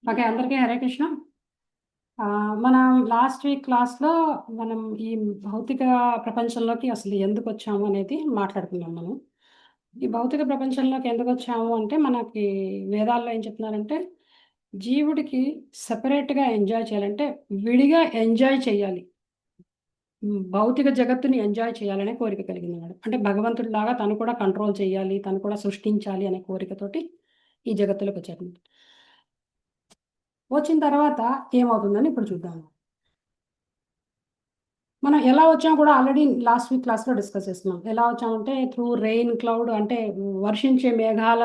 Okay. అందరికీ హరే కృష్ణ. మనం last week క్లాస్‌లో మనం ఈ భౌతిక ప్రపంచంలోకి అసలు ఎందుకొచ్చాము అనేది మాట్లాడుకున్నాం మనం. ఈ భౌతిక ప్రపంచంలోకి ఎందుకొచ్చాము అంటే, మనకి వేదాల్లో ఏం చెప్తున్నారంటే, జీవుడికి సెపరేట్‌గా ఎంజాయ్ చేయాలంటే, విడిగా ఎంజాయ్ చేయాలి. భౌతిక జగత్తుని ఎంజాయ్ చేయాలనే కోరిక కలిగిందన్నమాట. అంటే భగవంతుడిలాగా తను కూడా కంట్రోల్ చేయాలి, తను కూడా సృష్టించాలి అనే కోరికతోటి ఈ జగత్తులోకొచ్చారన్నమాట. వచ్చిన తర్వాత ఏమవుతుందని ఇప్పుడు చూద్దాం. మనం ఎలా వచ్చామో కూడా ఆల్రెడీ లాస్ట్ వీక్ క్లాస్‌లో డిస్కస్ చేసుకున్నాం. ఎలా వచ్చామంటే త్రూ రెయిన్ క్లౌడ్ అంటే వర్షించే మేఘాల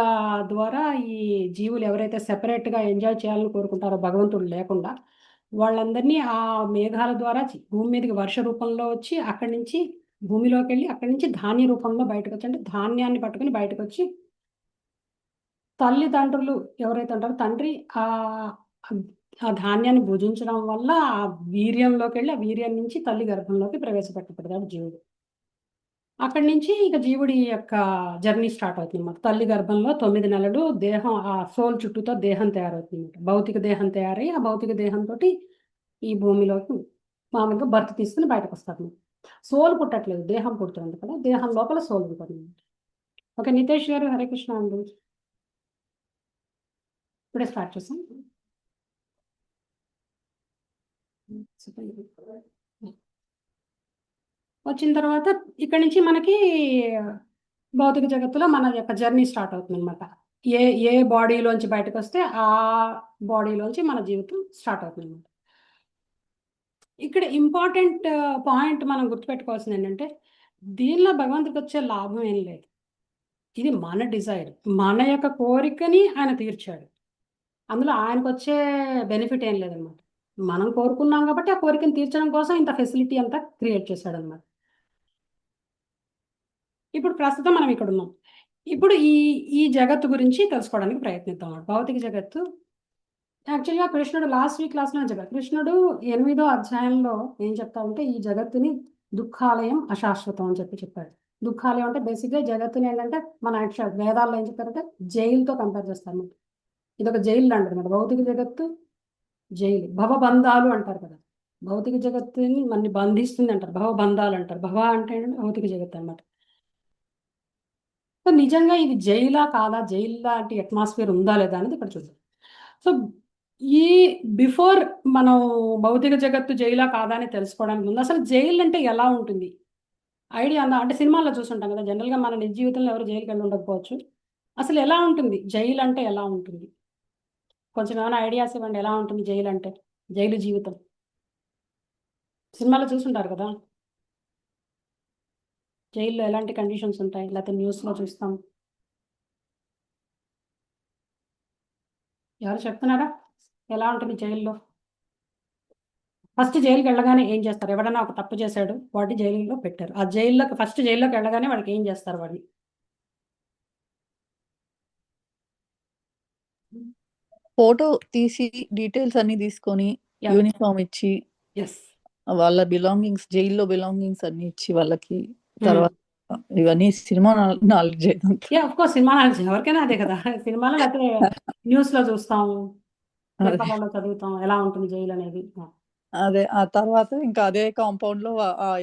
ద్వారా ఈ జీవులు ఎవరైతే సెపరేట్‌గా ఎంజాయ్ చేయాలని కోరుకుంటారో భగవంతుడు లేకుండా, వాళ్ళందరినీ ఆ మేఘాల ద్వారా భూమి మీదకి వర్ష రూపంలో వచ్చి అక్కడి నుంచి భూమిలోకెళ్ళి అక్కడి నుంచి ధాన్య రూపంలో బయటకొచ్చి అంటే ధాన్యాన్ని పట్టుకొని బయటకొచ్చి తల్లిదండ్రులు ఎవరైతే ఉంటారో తండ్రి ఆహ్, ఆ ధాన్యాన్ని భుజించడం వల్ల ఆ వీర్యంలోకెళ్ళి, ఆ వీర్యం నుంచి తల్లి గర్భంలోకి ప్రవేశపెట్టబడతాడు జీవుడు. అక్కడి నుంచి ఇక జీవుడి యొక్క జర్నీ స్టార్ట్ అవుతుందన్నమాట. తల్లి గర్భంలో 9 నెలలు దేహం ఆ సోల్ చుట్టూతో దేహం తయారవుతుందన్నమాట. భౌతిక దేహం తయారయ్యి, ఆ భౌతిక దేహంతోటి ఈ భూమిలోకి మామూలుగా బర్త్ తీసుకొని బయటకొస్తారన్నమాట. సోల్ పుట్టట్లేదు. దేహం పుడుతుంది కదా! దేహం లోపల సోల్ ఉంటుందన్నమాట. ఓకే. నితేష్ గారు హరే కృష్ణ అండి. ఇప్పుడే స్టార్ట్ చేసాం. వచ్చిన తర్వాత ఇక్కడి నుంచి మనకి భౌతిక జగత్తులో మన యొక్క జర్నీ స్టార్ట్ అవుతుందనమాట. ఏ ఏ బాడీలోంచి బయటకొస్తే ఆ బాడీలోంచి మన జీవితం స్టార్ట్ అవుతుందనమాట. ఇక్కడ ఇంపార్టెంట్ పాయింట్ మనం గుర్తుపెట్టుకోవాల్సిందేంటంటే, దీనిలో భగవంతుడికొచ్చే లాభం ఏం లేదు. ఇది మన డిజైర్. మన యొక్క కోరికని ఆయన తీర్చాడు. అందులో ఆయనకొచ్చే బెనిఫిట్ ఏం లేదనమాట. మనం కోరుకున్నాం కాబట్టి, ఆ కోరికను తీర్చడం కోసం ఇంత ఫెసిలిటీ అంతా క్రియేట్ చేశాడనమాట. ఇప్పుడు ప్రస్తుతం మనం ఇక్కడున్నాం. ఇప్పుడు ఈ ఈ జగత్తు గురించి తెలుసుకోవడానికి ప్రయత్నిద్దాం. భౌతిక జగత్తు యాక్చువల్‌గా కృష్ణుడు లాస్ట్ వీక్ క్లాస్‌లోనే చెప్పారు. కృష్ణుడు 8దో అధ్యాయంలో ఏం చెప్తాడంటే, ఈ జగత్తుని దుఃఖాలయం అశాశ్వతం అని చెప్పాడు. దుఃఖాలయం అంటే బేసిక్‌గా జగత్తుని ఏంటంటే, మన వేదాల్లో ఏం చెప్తారంటే జైలుతో కంపేర్ చేస్తారన్నమాట. ఇదొక జైలు లాంటిదన్నమాట. భౌతిక జగత్తు జైలు. భవబంధాలు అంటారు కదా! భౌతిక జగత్తుని మనని బంధిస్తుంది అంటారు. భవబంధాలు అంటారు. భవ అంటే ఏంటంటే భౌతిక జగత్తు అన్నమాట. సో, నిజంగా ఇది జైలా కాదా? జైలు లాంటి అట్మాస్ఫియర్ ఉందా లేదా అనేది ఇక్కడ చూద్దాం. సో, ఈ బిఫోర్ మనం భౌతిక జగత్తు జైలా కాదా అని తెలుసుకోవడానికి ముందు అసలు జైలు అంటే ఎలా ఉంటుంది? ఐడియా ఉందా? అంటే సినిమాల్లో చూసుంటాం కదా! జనరల్‌గా మన నిజ జీవితంలో ఎవరు జైలుకెళ్ళి ఉండకపోవచ్చు. అసలు ఎలా ఉంటుంది? జైలు అంటే ఎలా ఉంటుంది? కొంచెం ఏమైనా ఐడియాస్ ఇవ్వండి ఎలా ఉంటుంది జైలంటే? జైలు జీవితం. సినిమాలో చూసుంటారు కదా! జైల్‌లో ఎలాంటి కండిషన్స్ ఉంటాయి? లేకపోతే న్యూస్‌లో చూస్తాం. ఎవరు చెప్తున్నారా? ఎలా ఉంటుంది జైల్‌లో? ఫస్ట్ జైలుకెళ్ళగానే ఏం చేస్తారు? ఎవడన్నా ఒక తప్పు చేశాడు. వాడిని జైలులో పెట్టారు. ఆ జైల్లోకి ఫస్ట్ జైల్లోకెళ్ళగానే వాడికి ఏం చేస్తారు వాడిని? ఫోటో తీసి డీటెయిల్స్ అన్ని తీసుకొని యాహ్! యూనిఫామ్ ఇచ్చి యెస్. వాళ్ళ బిలాంగింగ్స్ జైల్లో బిలాంగింగ్స్ అన్ని ఇచ్చి వాళ్ళకి హ్మ్. తర్వాత ఇవన్నీ సినిమా నాలెడ్జ్ ఇదంతా. Yeah! Of course cinema knowledge ఎవరికైనా అదే కదా! సినిమాలో లేకపోతే న్యూస్‌లో చూస్తాము. అదే పేపర్‌లలో చదువుతాం. ఎలా ఉంటుంది జైలనేది. ఆ! అదే ఆ తర్వాత ఇంకా అదే కాంపౌండ్ లో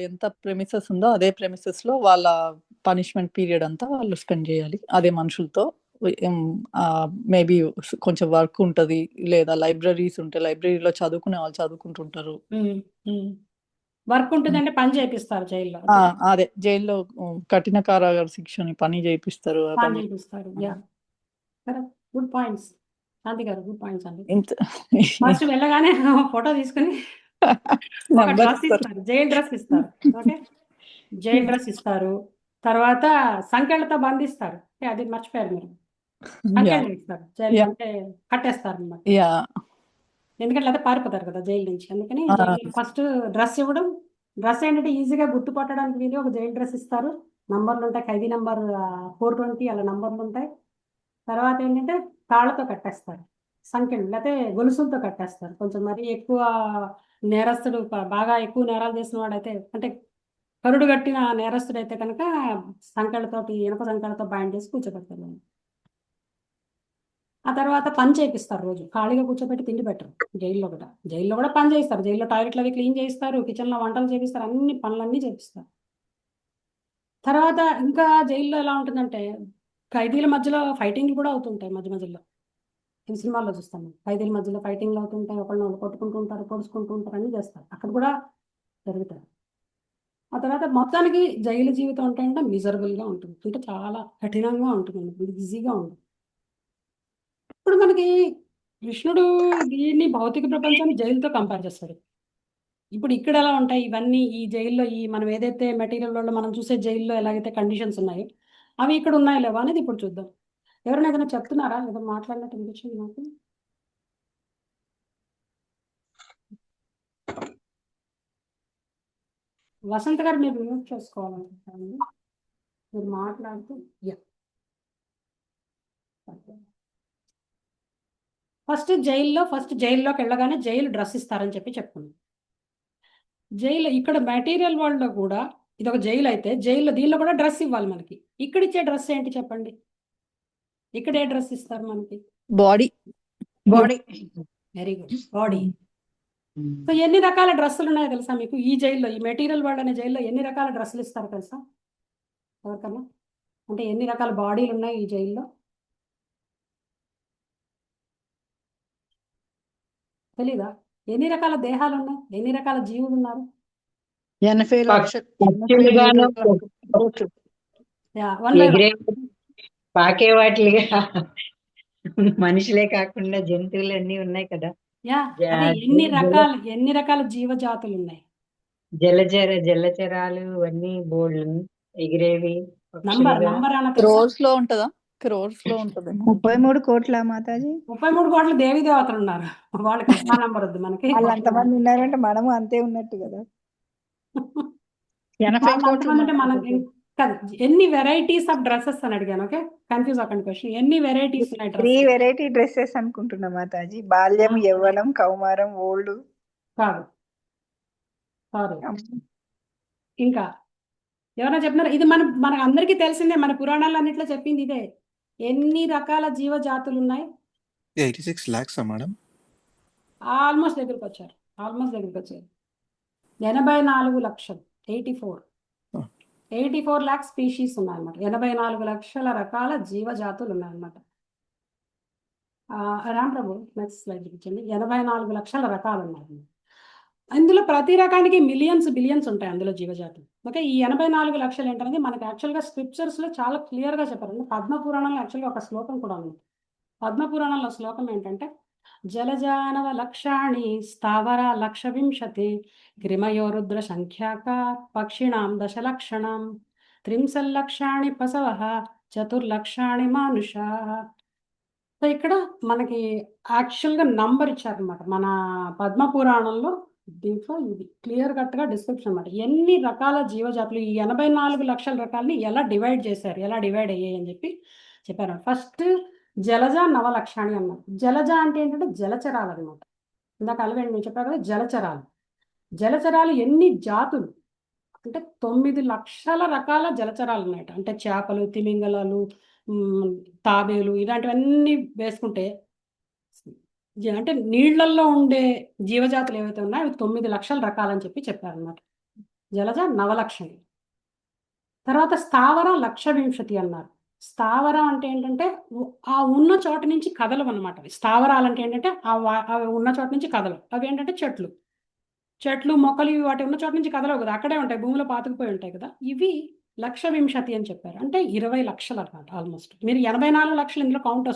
ఎంత ప్రెమిసెస్ ఉందో అదే ప్రెమిసెస్ లో వాళ్ళ పనిష్మెంట్ పీరియడ్ అంతా వాళ్ళు స్పెండ్ చేయాలి అదే మనుషులతో. మేబీ కొంచెం వర్క్ ఉంటది లేదా లైబ్రరీస్ ఉంటే లైబ్రరీలో చదువుకునే వాళ్ళు చదువుకుంటుంటారు. హ్మ్. హ్మ్. వర్క్ ఉంటుందంటే పని చేపిస్తారు జైల్‌లో. ఆ! అంతేనా? అదే జైల్‌లో కఠిన కారాగార శిక్షని పని చేపిస్తారు. ఆ పని పని చేపిస్తారు. Hmm. Yeah! Correct. Good points. Shanti garu good points అండి. ఇంత ఫస్ట్ వెళ్ళగానే ఫోటో తీసుకొని ఒక నంబర్ డ్రెస్ ఇస్తారు. ఇస్తారు. జైలు డ్రెస్ ఇస్తారు. ఓకే. జైలు డ్రెస్ ఇస్తారు. తర్వాత సంకెళ్ళతో బంధిస్తారు. అది మర్చిపోయారు మీరు. యాహ్! సంకెళ్ళు ఇస్తారు. Jail yeah! అంటే కట్టేస్తారనమాట. యాహ్! ఎందుకంటే లేకపోతే పారిపోతారు కదా జైలు నుంచి. అందుకని ఆ! జైలు ఫస్ట్ డ్రెస్ ఇవ్వడం. డ్రెస్ ఏంటంటే ఈజీగా గుర్తుపట్టడానికి వీలుగా ఒక జైలు డ్రెస్ ఇస్తారు. నంబర్లుంటాయి. ఖైదీ నంబర్ 420 అలా నంబర్లుంటాయి. తర్వాత ఏంటంటే తాళ్ళతో కట్టేస్తారు. సంకెళ్ళు లేతే గొలుసులతో కట్టేస్తారు. కొంచెం మరీ ఎక్కువ నేరస్తుడు బాగా ఎక్కువ నేరాలు చేసిన వాడైతే అంటే కరుడు గట్టిన నేరస్తుడైతే కనుక సంకెళ్ళతోటి ఇనుప సంకెళ్ళతో బైండ్ చేసి కూర్చోబెడతారు. ఆ తర్వాత పని చేపిస్తారు రోజు. ఖాళీగా కూర్చోబెట్టి తిండి పెట్టరు జైల్లో కూడా పని చేయిస్తారు. జైల్లో టాయిలెట్లు అవి క్లీన్ చేయిస్తారు, కిచెన్లో వంటలు చేపిస్తారు, అన్ని పనులన్నీ చేపిస్తారు. తర్వాత ఇంకా జైల్లో ఎలా ఉంటుందంటే ఖైదీల మధ్యలో ఫైటింగ్లు కూడా అవుతుంటాయి మధ్య మధ్యలో. ఈ సినిమాల్లో చూస్తాం ఖైదీల మధ్యలో ఫైటింగ్లు అవుతుంటాయి, ఒకళ్ళు కొట్టుకుంటూ ఉంటారు, పొడుచుకుంటూ ఉంటారు, అన్ని చేస్తారు. అక్కడ కూడా జరుగుతాయి. ఆ తర్వాత మొత్తానికి జైలు జీవితం అంటే మిజరబుల్గా ఉంటుంది, అంటే చాలా కఠినంగా ఉంటుంది, బిజీగా ఉంటుంది. ఇప్పుడు మనకి కృష్ణుడు దీన్ని భౌతిక ప్రపంచాన్ని జైలుతో కంపేర్ చేస్తాడు. ఇప్పుడు ఇక్కడ ఎలా ఉంటాయి ఇవన్నీ, ఈ జైల్లో ఈ మనం ఏదైతే మెటీరియల్ మనం చూసే జైల్లో ఎలాగైతే కండిషన్స్ ఉన్నాయో అవి ఇక్కడ ఉన్నాయో లేవా అనేది ఇప్పుడు చూద్దాం. ఎవరైనా ఏదైనా చెప్తున్నారా? ఏదో మాట్లాడినట్టు అనిపించింది నాకు. వసంత్ గారు మీరు మ్యూట్ చేసుకోవాలనుకుంటారండి, మీరు మాట్లాడుతూ. ఫస్ట్ జైల్లోకి వెళ్ళగానే జైలు డ్రెస్ ఇస్తారని చెప్పి చెప్పుకున్నాం. జైలు ఇక్కడ మెటీరియల్ వరల్డ్లో కూడా ఇది ఒక జైలు అయితే జైల్లో దీనిలో కూడా డ్రెస్ ఇవ్వాలి మనకి. ఇక్కడ ఇచ్చే డ్రెస్ ఏంటి చెప్పండి? ఇక్కడ ఏ డ్రెస్ ఇస్తారు మనకి? Body. Body. Very good, body. So ఎన్ని రకాల డ్రెస్సులు ఉన్నాయో తెలుసా మీకు? ఈ జైల్లో, ఈ మెటీరియల్ వరల్డ్ అనే జైల్లో ఎన్ని రకాల డ్రెస్సులు ఇస్తారు తెలుసా ఎవరికన్నా? అంటే ఎన్ని రకాల బాడీలు ఉన్నాయి ఈ జైల్లో? తెలీదా? ఎన్ని రకాల దేహాలు ఉన్నాయి, ఎన్ని రకాల జీవులు ఉన్నారు? 80 లక్షలు. పక్షులుగాను వన్ బై ఎగిరే పాకే వాటిగా మనుషులే కాకుండా జంతువులు అన్ని ఉన్నాయి కదా. అదే ఎన్ని రకాల జీవజాతులు ఉన్నాయి? జలచరాలు అన్ని బోర్డులు ఎగిరేవి నంబర్ అన్న తెలుసా? క్రోర్స్ లో ఉంటదా? క్రోర్స్ లో ఉంటది. 33 కోట్ల మాతాజీ. 33 కోట్ల దేవీ దేవతలు ఉన్నారు. వాళ్ళకి ఆ నంబర్ వద్దు మనకి. వాళ్ళు అంతమంది ఉన్నారంటే మనము అంతే ఉన్నట్టు కదా. 80 వాళ్ళు కోట్లు అంతమంది అంటే మనం కాదు, ఎన్ని వెరైటీస్ ఆఫ్ డ్రెస్సెస్ అని అడిగాను. ఓకే, కన్ఫ్యూజ్ అవ్వకండి క్వశ్చన్. ఎన్ని వెరైటీస్ ఉన్నాయి 3 డ్రెస్? వెరైటీ డ్రెస్సెస్ అనుకుంటున్నా మాతాజీ. బాల్యం, యవ్వనం, కౌమారం, ఓల్డ్. కాదు, సారీ. ఇంకా ఎవరైనా చెప్తున్నారు? ఇది మనకు అందరికీ తెలిసిందే, మన పురాణాలు అన్నిట్లో చెప్పింది ఇదే. ఎన్ని రకాల జీవజాతులు ఉన్నాయి? 86 lakhs మేడం. ఆల్మోస్ట్ దగ్గరికి వచ్చారు. 84 లక్షలు. 84 లాక్ స్పీషీస్ ఉన్నాయన్నమాట. 84 లక్షల రకాల జీవజాతులు ఉన్నాయన్నమాట. రామ్ ప్రభు నెక్స్ట్ స్లైడ్ చూపించండి. 84 లక్షల రకాలు ఉన్నాయి. అందులో ప్రతి రకానికి బిలియన్స్ ఉంటాయి అందులో జీవజాతులు. ఓకే, ఈ 84 లక్షలు ఏంటనేది మనకి యాక్చువల్గా స్క్రిప్చర్స్లో చాలా క్లియర్గా చెప్పారండి. పద్మపురాణంలో యాక్చువల్గా ఒక శ్లోకం కూడా ఉంది. పద్మపురాణంలో శ్లోకం ఏంటంటే జలజానవ లక్షాణి స్థావర లక్ష వింశతి గ్రిమయో రుద్ర సంఖ్యాక పక్షిణాం దశలక్షణం త్రింశల్లక్షాణి పశవ చతుర్లక్షాణి మానుషా. సో ఇక్కడ మనకి యాక్చువల్గా నంబర్ ఇచ్చారనమాట మన పద్మపురాణంలో. దీంట్లో ఇది క్లియర్ కట్గా డిస్క్రిప్షన్ అనమాట. ఎన్ని రకాల జీవజాతులు, ఈ 84 లక్షల రకాలని ఎలా డివైడ్ చేశారు, ఎలా డివైడ్ అయ్యాయి అని చెప్పి చెప్పారు. ఫస్ట్ జలజ నవలక్షాణి అన్నారు. జలజ అంటే ఏంటంటే జలచరాలు అనమాట. ఇందాక అలవేండి నేను చెప్పాను కదా, జలచరాలు ఎన్ని జాతులు అంటే 9 లక్షల రకాల జలచరాలు ఉన్నాయట. అంటే చేపలు, తిమింగలాలు, తాబేలు, ఇలాంటివన్నీ వేసుకుంటే అంటే నీళ్లల్లో ఉండే జీవజాతులు ఏవైతే ఉన్నాయో అవి 9 లక్షల రకాలని చెప్పి చెప్పారనమాట. జలజ నవలక్షణి. తర్వాత స్థావర లక్ష వింశతి అన్నారు. స్థావరం అంటే ఏంటంటే ఆ ఉన్న చోట నుంచి కదలవు అనమాట. స్థావరాలు అంటే ఏంటంటే అవి ఉన్న చోట నుంచి కదలవు. అవి ఏంటంటే చెట్లు మొక్కలు ఇవి వాటి ఉన్న చోట నుంచి కదలవు కదా, అక్కడే ఉంటాయి, భూమిలో పాతుకుపోయి ఉంటాయి కదా. ఇవి లక్ష వింశతి అని చెప్పారు. అంటే 20 లక్షలు అనమాట ఆల్మోస్ట్. మీరు 84 లక్షలు ఇందులో కౌంట్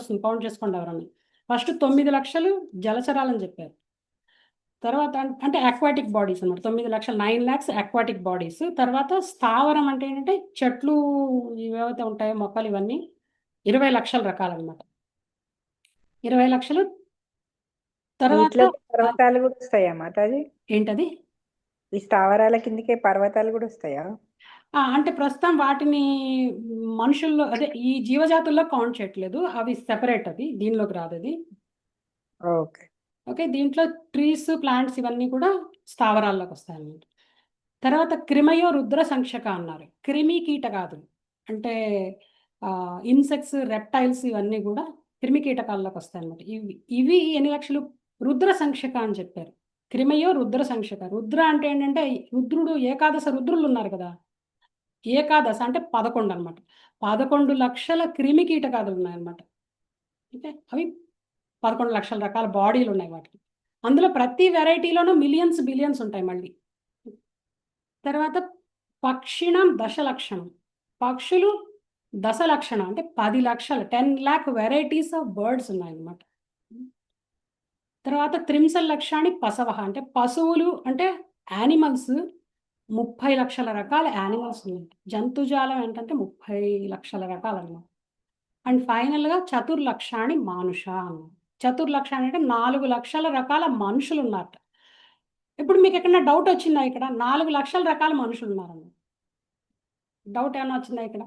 చేసుకోండి ఎవరన్నా. ఫస్ట్ 9 లక్షలు జలచరాలని చెప్పారు. తర్వాత అంటే అక్వాటిక్ బాడీస్ అనమాట. 9 లక్షలు, 9 lakhs అక్వాటిక్ బాడీస్. తర్వాత స్థావరం అంటే ఏంటంటే చెట్లు ఏవైతే ఉంటాయో మొక్కలు, ఇవన్నీ 20 లక్షల రకాలు అనమాట. 20 లక్షలు. తర్వాత పర్వతాలు కూడా వస్తాయా మాతాజీ? ఏంటది? ఈ స్థావరాల కిందకే పర్వతాలు కూడా వస్తాయా? అంటే ప్రస్తుతం వాటిని మనుషుల్లో అదే ఈ జీవజాతుల్లో కౌంట్ చేయట్లేదు, అవి సెపరేట్, అది దీనిలోకి రాదు అది. ఓకే ఓకే, దీంట్లో ట్రీస్, ప్లాంట్స్ ఇవన్నీ కూడా స్థావరాల్లోకి వస్తాయి అన్నమాట. తర్వాత క్రిమయో రుద్ర సంక్షక అన్నారు. క్రిమి కీటకాదులు అంటే ఇన్సెక్ట్స్, రెప్టైల్స్ ఇవన్నీ కూడా క్రిమి కీటకాల్లోకి వస్తాయి అన్నమాట. ఇవి ఎన్ని లక్షలు? రుద్ర సంక్షక అని చెప్పారు. క్రిమయో రుద్ర సంక్షక. రుద్ర అంటే ఏంటంటే రుద్రుడు ఏకాదశ రుద్రులు ఉన్నారు కదా, ఏకాదశ అంటే 11 అనమాట. 11 లక్షల క్రిమి కీటకాలు ఉన్నాయన్నమాట. ఓకే, అవి 11 లక్షల రకాల బాడీలు ఉన్నాయి వాటికి. అందులో ప్రతి వెరైటీలోనూ మిలియన్స్ బిలియన్స్ ఉంటాయి మళ్ళీ. తర్వాత పక్షిణం దశలక్షణం, పక్షులు దశలక్షణం అంటే 10 లక్షలు, 10 lakh వెరైటీస్ ఆఫ్ బర్డ్స్ ఉన్నాయన్నమాట. తర్వాత త్రింశల్ లక్షాన్ని పశవ అంటే పశువులు అంటే యానిమల్స్ 30 లక్షల రకాల యానిమల్స్ ఉన్నాయి. జంతుజాలం ఏంటంటే 30 లక్షల రకాలు అన్నమాట. అండ్ ఫైనల్గా చతుర్లక్షాన్ని మానుష అన్నారు. చతుర్లక్షాన్ని అంటే 4 లక్షల రకాల మనుషులు ఉన్నారట. ఇప్పుడు మీకు ఎక్కడన్నా డౌట్ వచ్చిందా? ఇక్కడ 4 లక్షల రకాల మనుషులు ఉన్నారన్న డౌట్ ఏమైనా వచ్చిందా ఇక్కడ?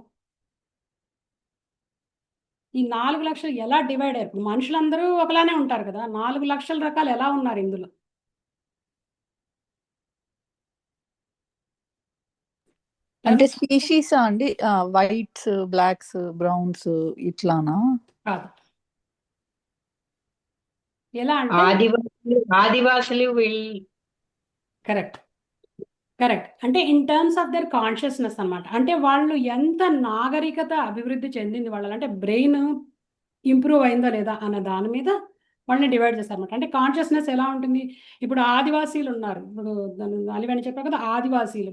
ఈ 4 లక్షలు ఎలా డివైడ్ అయ్యారు? ఇప్పుడు మనుషులందరూ ఒకలానే ఉంటారు కదా, 4 లక్షల రకాలు ఎలా ఉన్నారు ఇందులో? అంటే స్పీషీస్ అండి, వైట్స్, బ్లాక్స్, బ్రౌన్స్ ఇట్లానా? కాదు. ఎలా అంటే ఆదివాసులు వీళ్ళు కరెక్ట్ అంటే in terms of their consciousness అన్నమాట. అంటే వాళ్ళు ఎంత నాగరికత అభివృద్ధి చెందింది వాళ్ళ, అంటే బ్రెయిన్ ఇంప్రూవ్ అయిందా లేదా అన్న దాని మీద వాళ్ళని డివైడ్ చేస్తారన్నమాట. అంటే కాన్షియస్నెస్ ఎలా ఉంటుంది? ఇప్పుడు ఆదివాసీలు ఉన్నారు, ఇప్పుడు అలివని చెప్పారు కదా, ఆదివాసీలు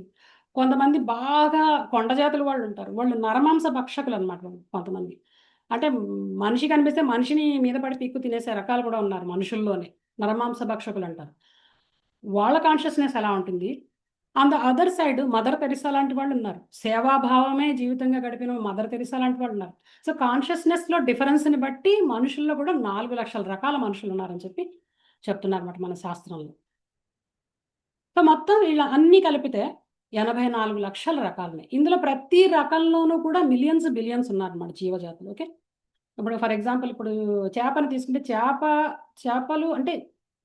కొంతమంది బాగా కొండ జాతుల వాళ్ళు ఉంటారు, వాళ్ళు నరమాంస భక్షకులు అనమాట. కొంతమంది అంటే మనిషి కనిపిస్తే మనిషిని మీద పడి పీక్కు తినేసే రకాలు కూడా ఉన్నారు మనుషుల్లోనే, నరమాంస భక్షకులు అంటారు. వాళ్ళ కాన్షియస్నెస్ ఎలా ఉంటుంది? On the other side mother Teresa లాంటి వాళ్ళు ఉన్నారు, సేవాభావమే జీవితంగా గడిపిన మదర్ తెరిసా లాంటి వాళ్ళు ఉన్నారు. సో కాన్షియస్నెస్లో డిఫరెన్స్ని బట్టి మనుషుల్లో కూడా 4 లక్షల రకాల మనుషులు ఉన్నారని చెప్పి చెప్తున్నారు అన్నమాట మన శాస్త్రంలో. సో మొత్తం ఇలా అన్నీ కలిపితే 84 లక్షల రకాలున్నాయి. ఇందులో ప్రతి రకంలోనూ కూడా మిలియన్స్ బిలియన్స్ ఉన్నారన్నమాట జీవజాతులు. ఓకే, ఇప్పుడు ఫర్ ఎగ్జాంపుల్ ఇప్పుడు చేపని తీసుకుంటే చేపలు అంటే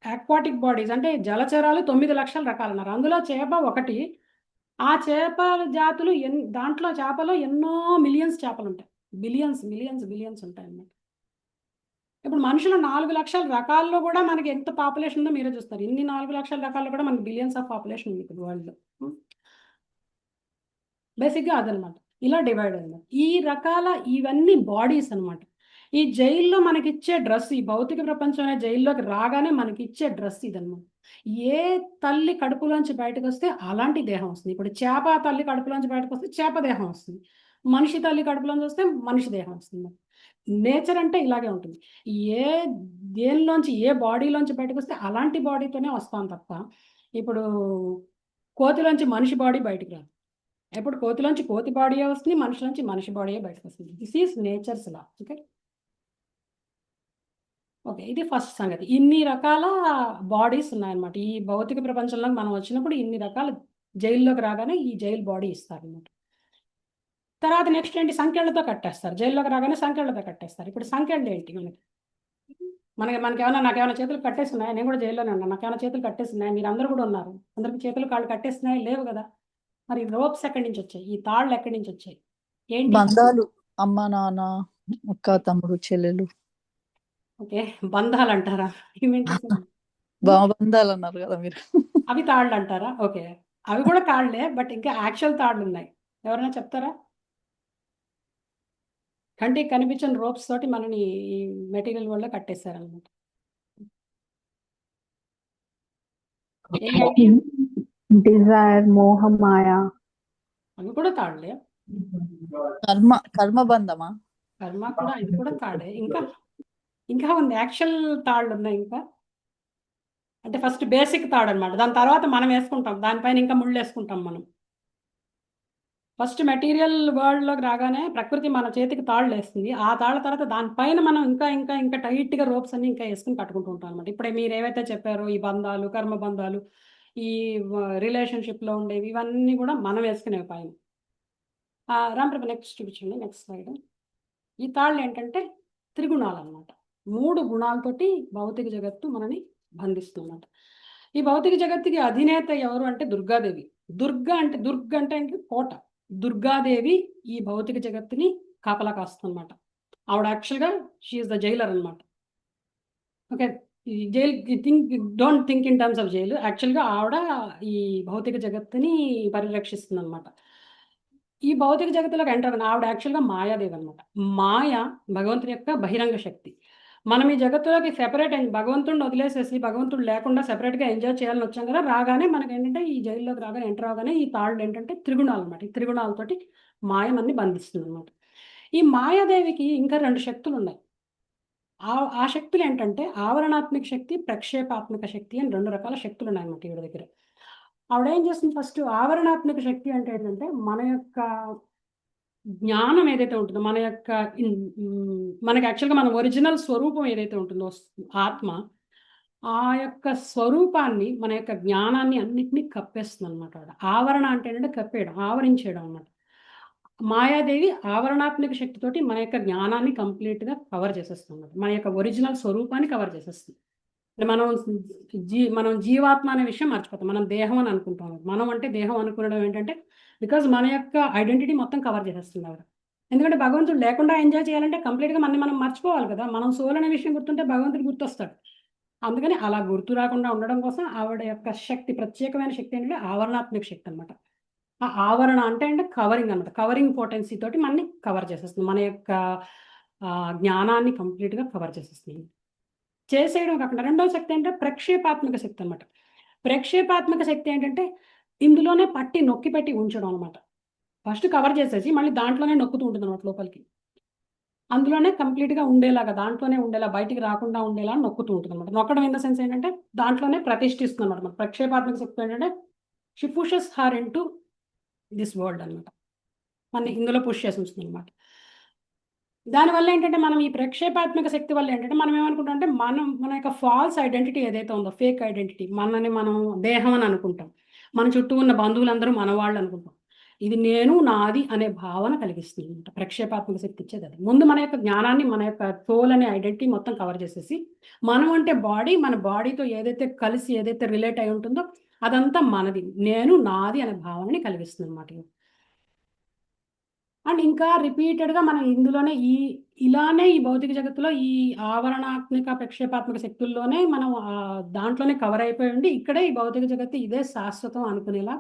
అక్వాటిక్ బాడీస్ అంటే జలచరాలు 9 లక్షల రకాలు ఉన్నారు. అందులో చేప ఒకటి. ఆ చేప జాతులు దాంట్లో చేపలో ఎన్నో మిలియన్స్ చేపలు ఉంటాయి, బిలియన్స్ ఉంటాయి అన్నమాట. ఇప్పుడు మనుషులు 4 లక్షల రకాల్లో కూడా మనకి ఎంత పాపులేషన్ ఉందో మీరే చూస్తారు. ఇన్ని 4 లక్షల రకాల్లో కూడా మనకి బిలియన్స్ ఆఫ్ పాపులేషన్ ఉంది ఇప్పుడు వరల్డ్లో. బేసిక్గా అదనమాట, ఇలా డివైడ్ అయింది. ఈ రకాల ఇవన్నీ బాడీస్ అనమాట. ఈ జైల్లో మనకిచ్చే డ్రెస్, ఈ భౌతిక ప్రపంచం అనే జైల్లోకి రాగానే మనకిచ్చే డ్రెస్ ఇదనమాట. ఏ తల్లి కడుపులోంచి బయటకు వస్తే అలాంటి దేహం వస్తుంది. ఇప్పుడు చేప తల్లి కడుపులోంచి బయటకు వస్తే చేప దేహం వస్తుంది, మనిషి తల్లి కడుపులోంచి వస్తే మనిషి దేహం వస్తుంది. నేచర్ అంటే ఇలాగే ఉంటుంది. దేనిలోంచి ఏ బాడీలోంచి బయటకు వస్తే అలాంటి బాడీతోనే వస్తాం తప్ప ఇప్పుడు కోతిలోంచి మనిషి బాడీ బయటకు రాదు. ఎప్పుడు కోతిలోంచి కోతి బాడీయే వస్తుంది, మనిషిలోంచి మనిషి బాడీయే బయటకు వస్తుంది. This is nature's law. Okay, ఇది ఫస్ట్ సంగతి. ఇన్ని రకాల బాడీస్ ఉన్నాయన్నమాట ఈ భౌతిక ప్రపంచంలో. మనం వచ్చినప్పుడు ఇన్ని రకాల జైల్లోకి రాగానే ఈ జైలు బాడీ ఇస్తారన్నమాట. తర్వాత నెక్స్ట్ ఏంటి? సంఖ్యలతో కట్టేస్తారు. జైల్లోకి రాగానే సంఖ్యలతో కట్టేస్తారు. ఇప్పుడు సంఖ్యలు ఏంటి? నాకేమైనా చేతులు కట్టేస్తున్నాయి? నేను కూడా జైల్లోనే ఉన్నాను, నాకేమైనా చేతులు కట్టేస్తున్నాయి? మీరు అందరూ కూడా ఉన్నారు, అందరికి చేతులు కాళ్ళు కట్టేస్తున్నాయి? లేవు కదా. మరి రోప్స్ ఎక్కడి నుంచి వచ్చాయి? ఈ తాళ్ళు ఎక్కడి నుంచి వచ్చాయి? ఏంటి? బంధాలు, అమ్మ నాన్న, అక్క తమ్ముడు చెల్లెలు. ఓకే, బంధాలు అంటారా? బంధాలు అన్నారు కదా మీరు. అవి తాళ్ళు అంటారా? ఓకే, అవి కూడా తాళ్లే, బట్ ఇంకా యాక్చువల్ తాళ్ళు ఉన్నాయి. ఎవరైనా చెప్తారా? కంటికి కనిపించిన రోప్స్ తోటి మనని ఈ మెటీరియల్ వల్ల కట్టేశారనమాట. డిజైర్, మోహం, మాయా, అవి కూడా తాళ్లే. కర్మబంధమా? కర్మ కూడా, ఇది కూడా తాడే. ఇంకా ఉంది, యాక్చువల్ తాళ్ళు ఉన్నాయి ఇంకా. అంటే ఫస్ట్ బేసిక్ తాడు అనమాట, దాని తర్వాత మనం వేసుకుంటాం, దానిపైన ఇంకా ముళ్ళు వేసుకుంటాం మనం. ఫస్ట్ మెటీరియల్ వరల్డ్లోకి రాగానే ప్రకృతి మన చేతికి తాళ్ళు వేస్తుంది. ఆ తాళ్ళ తర్వాత దానిపైన మనం ఇంకా టైట్గా రోప్స్ అన్ని ఇంకా వేసుకుని కట్టుకుంటూ ఉంటాం అనమాట. ఇప్పుడే మీరు ఏవైతే చెప్పారో ఈ బంధాలు, కర్మ బంధాలు, ఈ రిలేషన్షిప్లో ఉండేవి, ఇవన్నీ కూడా మనం వేసుకునేవి పైన. రాంప్రభ నెక్స్ట్ చూపించండి, నెక్స్ట్ స్లైడ్. ఈ తాళ్ళు ఏంటంటే త్రిగుణాలు అనమాట. 3 గుణాలతోటి భౌతిక జగత్తు మనని బంధిస్తుందన్నమాట. ఈ భౌతిక జగత్తుకి అధినేత ఎవరు అంటే దుర్గాదేవి. దుర్గ అంటే కోట. దుర్గాదేవి ఈ భౌతిక జగత్తుని కాపలా కాస్తుందన్నమాట. ఆవిడ యాక్చువల్గా షీఈస్ ద జైలర్ అనమాట. ఓకే, ఈ jail don't think in terms of jail. యాక్చువల్గా ఆవిడ ఈ భౌతిక జగత్తుని పరిరక్షిస్తుంది అనమాట. ఈ భౌతిక జగత్తులోకి ఎంటర్ అవ్వను ఆవిడ యాక్చువల్గా మాయాదేవి అనమాట. మాయ భగవంతుని యొక్క బహిరంగ శక్తి. మనం ఈ జగత్తులోకి సెపరేట్ అయింది, భగవంతుడిని వదిలేసేసి భగవంతుడు లేకుండా సెపరేట్గా ఎంజాయ్ చేయాలని వచ్చాం కదా. రాగానే మనకి ఏంటంటే ఈ జైల్లోకి రాగానే ఎంటర్ అవగానే ఈ తాళ్ళు ఏంటంటే త్రిగుణాలు అనమాట. ఈ త్రిగుణాలతోటి మాయ మనని బంధిస్తుంది అనమాట. ఈ మాయాదేవికి ఇంకా 2 శక్తులు ఉన్నాయి. ఆ శక్తులు ఏంటంటే ఆవరణాత్మక శక్తి, ప్రక్షేపాత్మక శక్తి అని 2 రకాల శక్తులు ఉన్నాయన్నమాట ఈవిడ దగ్గర. ఆవిడ ఏం చేస్తుంది, ఫస్ట్ ఆవరణాత్మక శక్తి అంటే ఏంటంటే మన యొక్క జ్ఞానం ఏదైతే ఉంటుందో, మన యొక్క మనకి యాక్చువల్గా మన ఒరిజినల్ స్వరూపం ఏదైతే ఉంటుందో ఆత్మ, ఆ యొక్క స్వరూపాన్ని మన యొక్క జ్ఞానాన్ని అన్నిటినీ కప్పేస్తుంది అనమాట. ఆవరణ అంటే ఏంటంటే కప్పేయడం, ఆవరించేయడం అన్నమాట. మాయాదేవి ఆవరణాత్మక శక్తితోటి మన యొక్క జ్ఞానాన్ని కంప్లీట్గా కవర్ చేసేస్తుంది, మన యొక్క ఒరిజినల్ స్వరూపాన్ని కవర్ చేసేస్తుంది. మనం జీవాత్మ అనే విషయం మర్చిపోతాం, మనం దేహం అని అనుకుంటాం. మనం అంటే దేహం అనుకోవడం ఏంటంటే బికాజ్ మన యొక్క ఐడెంటిటీ మొత్తం కవర్ చేసేస్తుంది ఆవిడ. ఎందుకంటే భగవంతుడు లేకుండా ఎంజాయ్ చేయాలంటే కంప్లీట్గా మనం మర్చిపోవాలి కదా. మనం సోల్ అనే విషయం గుర్తుంటే భగవంతుడు గుర్తొస్తాడు. అందుకని అలా గుర్తు రాకుండా ఉండడం కోసం ఆవిడ యొక్క శక్తి, ప్రత్యేకమైన శక్తి ఏంటంటే ఆవరణాత్మక శక్తి అనమాట. ఆ ఆవరణ అంటే కవరింగ్ అనమాట. కవరింగ్ పొటెన్సీ తోటి మనని కవర్ చేసేస్తుంది, మన యొక్క జ్ఞానాన్ని కంప్లీట్గా కవర్ చేసేస్తుంది. చేసేయడం కాకుండా రెండవ శక్తి ఏంటంటే ప్రక్షేపాత్మక శక్తి అనమాట. ప్రక్షేపాత్మక శక్తి ఏంటంటే ఇందులోనే పట్టి నొక్కి పెట్టి ఉంచడం అనమాట. ఫస్ట్ కవర్ చేసేసి మళ్ళీ దాంట్లోనే నొక్కుతూ ఉంటుంది అనమాట లోపలికి. అందులోనే కంప్లీట్గా ఉండేలాగా, దాంట్లోనే ఉండేలా, బయటికి రాకుండా ఉండేలా నొక్కుతూ ఉంటుంది అనమాట. నొక్కడం ఇన్ ద సెన్స్ ఏంటంటే దాంట్లోనే ప్రతిష్ఠిస్తుంది అనమాట. మన ప్రక్షేపాత్మక శక్తి ఏంటంటే she pushes her in to this world అనమాట. మన ఇందులో పుష్ చేసి ఉంచుతుంది అనమాట. దానివల్ల ఏంటంటే మనం ఈ ప్రక్షేపాత్మక శక్తి వల్ల ఏంటంటే మనం ఏమనుకుంటాం అంటే మన యొక్క ఫాల్స్ ఐడెంటిటీ ఏదైతే ఉందో, ఫేక్ ఐడెంటిటీ, మనని మనం దేహం అని అనుకుంటాం, మన చుట్టూ ఉన్న బంధువులందరూ మన వాళ్ళు అనుకుంటాం. ఇది నేను నాది అనే భావన కలిగిస్తుంది అనమాట. ప్రక్షేపాత్మక శక్తి ఇచ్చేది అది. ముందు మన యొక్క జ్ఞానాన్ని, మన యొక్క సోల్ అనే ఐడెంటిటీ మొత్తం కవర్ చేసేసి మనం అంటే బాడీ, మన బాడీతో ఏదైతే కలిసి ఏదైతే రిలేట్ అయి ఉంటుందో అదంతా మనది, నేను నాది అనే భావనని కలిగిస్తుంది అనమాట. అండ్ ఇంకా రిపీటెడ్గా మనం ఇందులోనే ఇలానే ఈ భౌతిక జగత్తులో ఈ ఆవరణాత్మక ప్రక్షేపాత్మక శక్తుల్లోనే మనం దాంట్లోనే కవర్ అయిపోయి ఉండి ఇక్కడే ఈ భౌతిక జగత్తు ఇదే శాశ్వతం అనుకునేలా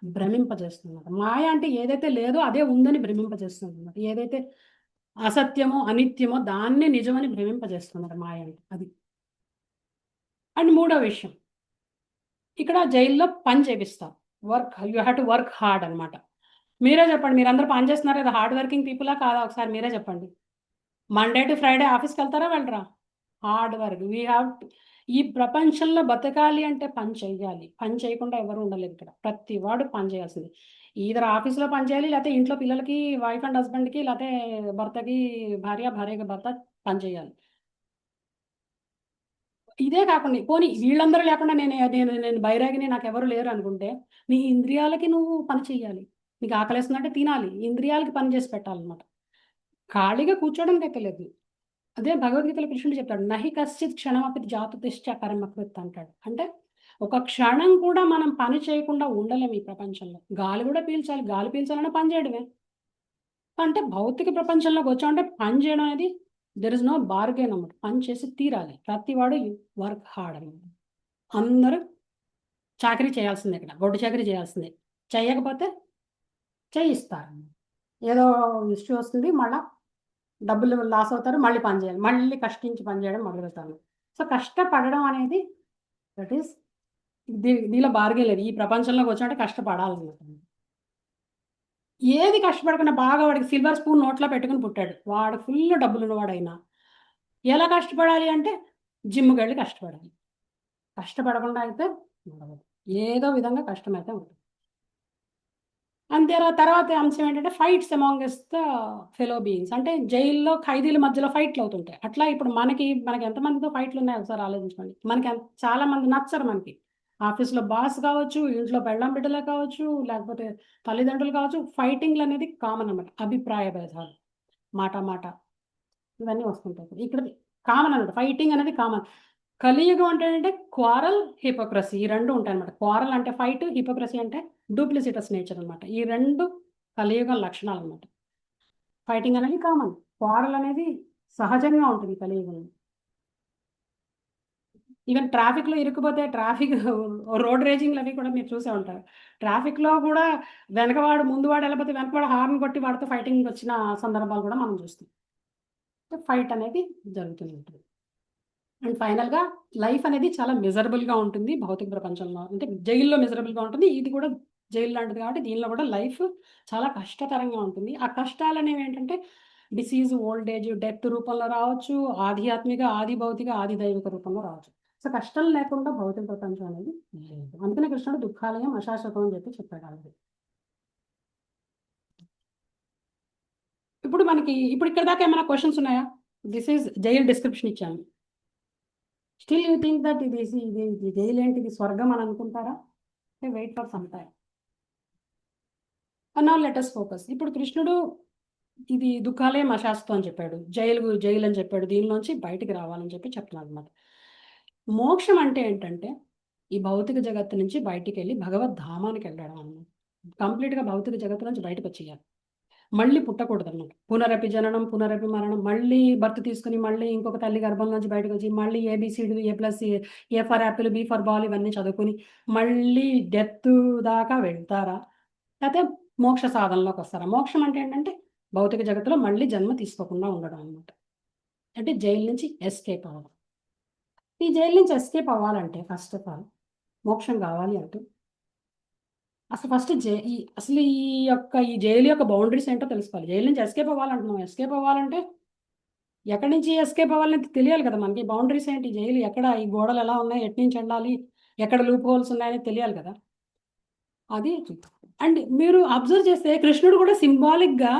భ్రమింపజేస్తుంది. మాయ అంటే ఏదైతే లేదో అదే ఉందని భ్రమింపజేస్తుంది అన్నమాట. ఏదైతే అసత్యమో అనిత్యమో దాన్నే నిజమని భ్రమింపజేస్తున్నారు మాయ అంటే అది. అండ్ మూడో విషయం, ఇక్కడ జైల్లో పని చేపిస్తారు. You have to work hard అనమాట. మీరే చెప్పండి, మీరందరూ పని చేస్తున్నారు కదా, హార్డ్ వర్కింగ్ పీపులా కాదా? ఒకసారి మీరే చెప్పండి. మండే టు ఫ్రైడే ఆఫీస్కి వెళ్తారా, వెళ్ళరా? Hard work. ఈ ప్రపంచంలో బతకాలి అంటే పని చేయాలి. పని చేయకుండా ఎవరు ఉండలేదు ఇక్కడ. ప్రతి వాడు పని చేయాల్సింది. ఈధర్ ఆఫీస్లో పని చేయాలి, లేకపోతే ఇంట్లో పిల్లలకి, వైఫ్ అండ్ హస్బెండ్కి, లేకపోతే భర్తకి భార్యకి భర్త పని చేయాలి. ఇదే కాకుండా పోనీ వీళ్ళందరూ లేకుండా నేను బైరాగిని, నాకు ఎవరు లేరు అనుకుంటే నీ ఇంద్రియాలకి నువ్వు పని చేయాలి. నీకు ఆకలేస్తుందంటే తినాలి, ఇంద్రియాలకి పని చేసి పెట్టాలన్నమాట. ఖాళీగా కూర్చోడానికి అయితే లేదు. అదే భగవద్గీతలో కృష్ణుడు చెప్తాడు, నహి కశ్చిత్ క్షణమపి జాతుతిష్ట కర్మకృత్ అంటాడు. అంటే ఒక క్షణం కూడా మనం పని చేయకుండా ఉండలేము ఈ ప్రపంచంలో. గాలి కూడా పీల్చాలి, గాలి పీల్చాలన్నా పని చేయడమే. అంటే భౌతిక ప్రపంచంలోకి వచ్చామంటే పని చేయడం అనేది దెర్ ఇస్ నో బార్గెన్ అన్నమాట. పని చేసి తీరాలి. ప్రతివాడు వర్క్ హార్డ్ అన్నమాట. అందరూ చాకరీ చేయాల్సిందే, ఇక్కడ గొడ్డు చాకరీ చేయాల్సిందే. చేయకపోతే చేయిస్తారు. ఏదో ఇష్యూ వస్తుంది, మళ్ళీ డబ్బులు లాస్ అవుతారు, మళ్ళీ పని చేయాలి, మళ్ళీ కష్టించి పని చేయడం మొదలుపెడతారు. సో కష్టపడడం అనేది దట్ ఈస్ దీనిలో బార్గెన్ లేదు. ఈ ప్రపంచంలోకి వచ్చామంటే కష్టపడాలన్నమాట. ఏది కష్టపడకుండా బాగా వాడికి సిల్వర్ స్పూన్ నోట్లో పెట్టుకుని పుట్టాడు, వాడు ఫుల్ డబ్బులు ఉన్నవాడైనా ఎలా కష్టపడాలి అంటే జిమ్కి వెళ్ళి కష్టపడాలి. కష్టపడకుండా అయితే ఉండదు, ఏదో విధంగా కష్టమైతే ఉంటుంది. అంతే. తర్వాత అంశం ఏంటంటే fights amongst the fellow beings. అంటే జైల్లో ఖైదీల మధ్యలో ఫైట్లు అవుతుంటాయి. అట్లా ఇప్పుడు మనకి ఎంతమందితో ఫైట్లు ఉన్నాయి ఒకసారి ఆలోచించుకోండి. మనకి చాలా మంది నచ్చరు. మనకి ఆఫీస్లో బాస్ కావచ్చు, ఇంట్లో పెళ్ళాం బిడ్డలే కావచ్చు, లేకపోతే తల్లిదండ్రులు కావచ్చు, ఫైటింగ్లు అనేది కామన్ అన్నమాట. అభిప్రాయ భేదాలు, మాట ఇవన్నీ వస్తుంటాయి. ఇక్కడ కామన్ అన్నమాట. ఫైటింగ్ అనేది కామన్. కలియుగం అంటే క్వారల్, హిపోక్రసీ, ఈ రెండు ఉంటాయి అనమాట. క్వారల్ అంటే ఫైట్, హిపోక్రసీ అంటే డూప్లిసిటస్ నేచర్ అనమాట. ఈ రెండు కలియుగం లక్షణాలు అనమాట. ఫైటింగ్ అనేది కామన్, క్వారల్ అనేది సహజంగా ఉంటుంది కలియుగంలో. ఈవెన్ ట్రాఫిక్లో ఇరుక్కుపోతే రోడ్ రేజింగ్లు అవి కూడా మీరు చూసే ఉంటారు. ట్రాఫిక్లో కూడా వెనకవాడు ముందువాడు వెళ్ళకపోతే వెనకవాడు హార్న్ కొట్టి వాడితో ఫైటింగ్ వచ్చిన సందర్భాలు కూడా మనం చూస్తాం. ఫైట్ అనేది జరుగుతూనే ఉంటుంది. అండ్ ఫైనల్గా లైఫ్ అనేది చాలా మిజరబుల్గా ఉంటుంది భౌతిక ప్రపంచంలో. అంటే జైల్లో మిజరబుల్గా ఉంటుంది, ఇది కూడా జైలు లాంటిది కాబట్టి దీనిలో కూడా లైఫ్ చాలా కష్టతరంగా ఉంటుంది. ఆ కష్టాలు అనేవి ఏంటంటే డిసీజ్, ఓల్డ్ ఏజ్, డెత్ రూపంలో రావచ్చు, ఆధ్యాత్మిక, ఆది భౌతిక, ఆది దైవిక రూపంలో రావచ్చు. సో కష్టం లేకుండా భౌతిక ప్రపంచం అనేది లేదు. అందుకనే కృష్ణుడు దుఃఖాలయం అశాశ్వతం అని చెప్పి చెప్పాడు ఆల్రెడీ. ఇప్పుడు ఇక్కడ దాకా ఏమైనా క్వశ్చన్స్ ఉన్నాయా? దిస్ ఈజ్ జైల్ డిస్క్రిప్షన్ ఇచ్చాను. స్టిల్ యూ థింక్ దట్ ఇది జైలు ఏంటి, ఇది స్వర్గం అని అనుకుంటారా? Wait for some time. Now let us focus. ఇప్పుడు కృష్ణుడు ఇది దుఃఖాలయం అశాశ్వతం అని చెప్పాడు, జైలు అని చెప్పాడు, దీనిలోంచి బయటికి రావాలని చెప్పి చెప్తున్నాడు అనమాట. మోక్షం అంటే ఏంటంటే ఈ భౌతిక జగత్తు నుంచి బయటికి వెళ్ళి భగవద్ధామానికి వెళ్ళడం అన్నమాట. కంప్లీట్గా భౌతిక జగత్తు నుంచి బయటకు వచ్చేయాలి, మళ్ళీ పుట్టకూడదు అన్నమాట. పునరపి జననం పునరపి మరణం, మళ్ళీ బర్త్ తీసుకుని మళ్ళీ ఇంకొక తల్లి గర్భం నుంచి బయటకు వచ్చి మళ్ళీ A B C D, A for apple, B for ball ఇవన్నీ చదువుకుని మళ్ళీ డెత్ దాకా వెళ్తారా, లేకపోతే మోక్ష సాధనలోకి వస్తారా? మోక్షం అంటే ఏంటంటే భౌతిక జగత్తులో మళ్ళీ జన్మ తీసుకోకుండా ఉండడం అనమాట. అంటే జైలు నుంచి ఎస్కేప్ అవ్వడం. ఈ జైలు నుంచి ఎస్కేప్ అవ్వాలంటే ఫస్ట్ ఆఫ్ ఆల్ మోక్షం కావాలి అంటే అసలు ఫస్ట్ అసలు ఈ జైలు యొక్క బౌండరీస్ ఏంటో తెలుసుకోవాలి. జైలు నుంచి ఎస్కేప్ అవ్వాలంటున్నాం, ఎస్కేప్ అవ్వాలంటే ఎక్కడి నుంచి ఎస్కేప్ అవ్వాలని తెలియాలి కదా మనకి. బౌండరీస్ ఏంటి, జైలు ఎక్కడ, ఈ గోడలు ఎలా ఉన్నాయి, ఎటు నుంచి వెళ్ళాలి, ఎక్కడ లూప్ హోల్స్ ఉన్నాయని తెలియాలి కదా. అది అండ్ మీరు అబ్జర్వ్ చేస్తే కృష్ణుడు కూడా సింబాలిక్గా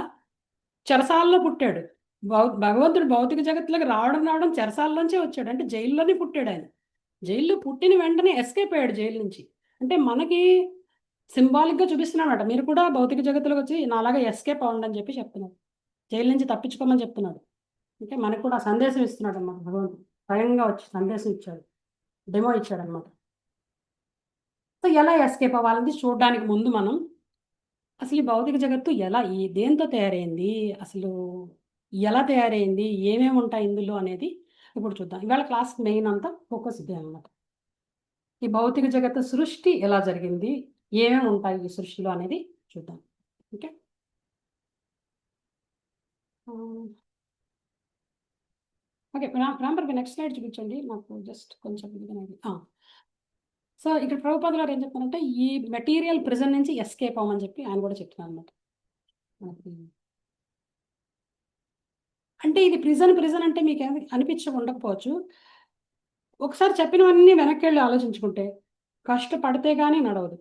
చెరసాలలో పుట్టాడు. భగవంతుడు భౌతిక జగత్తులోకి రావడం చెరసాలలోంచే వచ్చాడు, అంటే జైల్లోనే పుట్టాడు ఆయన. జైల్లో పుట్టిన వెంటనే ఎస్కేప్ అయ్యాడు జైలు నుంచి. అంటే మనకి సింబాలిక్గా చూపిస్తున్నాడు, మీరు కూడా భౌతిక జగత్తులోకి వచ్చి నాలాగా ఎస్కేప్ అవ్వండి అని చెప్పి చెప్తున్నాడు, జైలు నుంచి తప్పించుకోమని చెప్తున్నాడు. అంటే మనకు కూడా సందేశం ఇస్తున్నాడు అన్నమాట. భగవంతుడు స్వయంగా వచ్చి సందేశం ఇచ్చాడు, డెమో ఇచ్చాడు అనమాట. సో ఎలా ఎస్కేప్ అవ్వాలని చూడడానికి ముందు మనం అసలు ఈ భౌతిక జగత్తు దేంతో తయారైంది, అసలు ఎలా తయారైంది, ఏమేమి ఉంటాయి ఇందులో అనేది ఇప్పుడు చూద్దాం. ఇవాళ క్లాస్ మెయిన్ అంతా ఫోకస్ ఇదే అనమాట. ఈ భౌతిక జగత్తు సృష్టి ఎలా జరిగింది, ఏమేమి ఉంటాయి ఈ సృష్టిలో అనేది చూద్దాం. ఓకే, ఓకే రాంపర్కి నెక్స్ట్ స్లైడ్ చూపించండి నాకు, జస్ట్ కొంచెం ఇది. సో ఇక్కడ ప్రభుపాదులు గారు ఏం చెప్తారంటే ఈ మెటీరియల్ ప్రిజన్ నుంచి ఎస్కేప్ అవ్వమని చెప్పి ఆయన కూడా చెప్తున్నారు అనమాట. అంటే ఇది ప్రిజన్ అంటే మీకు ఉండకపోవచ్చు. ఒకసారి చెప్పినవన్నీ వెనక్కి వెళ్ళి ఆలోచించుకుంటే కష్టపడితే కానీ నడవదు.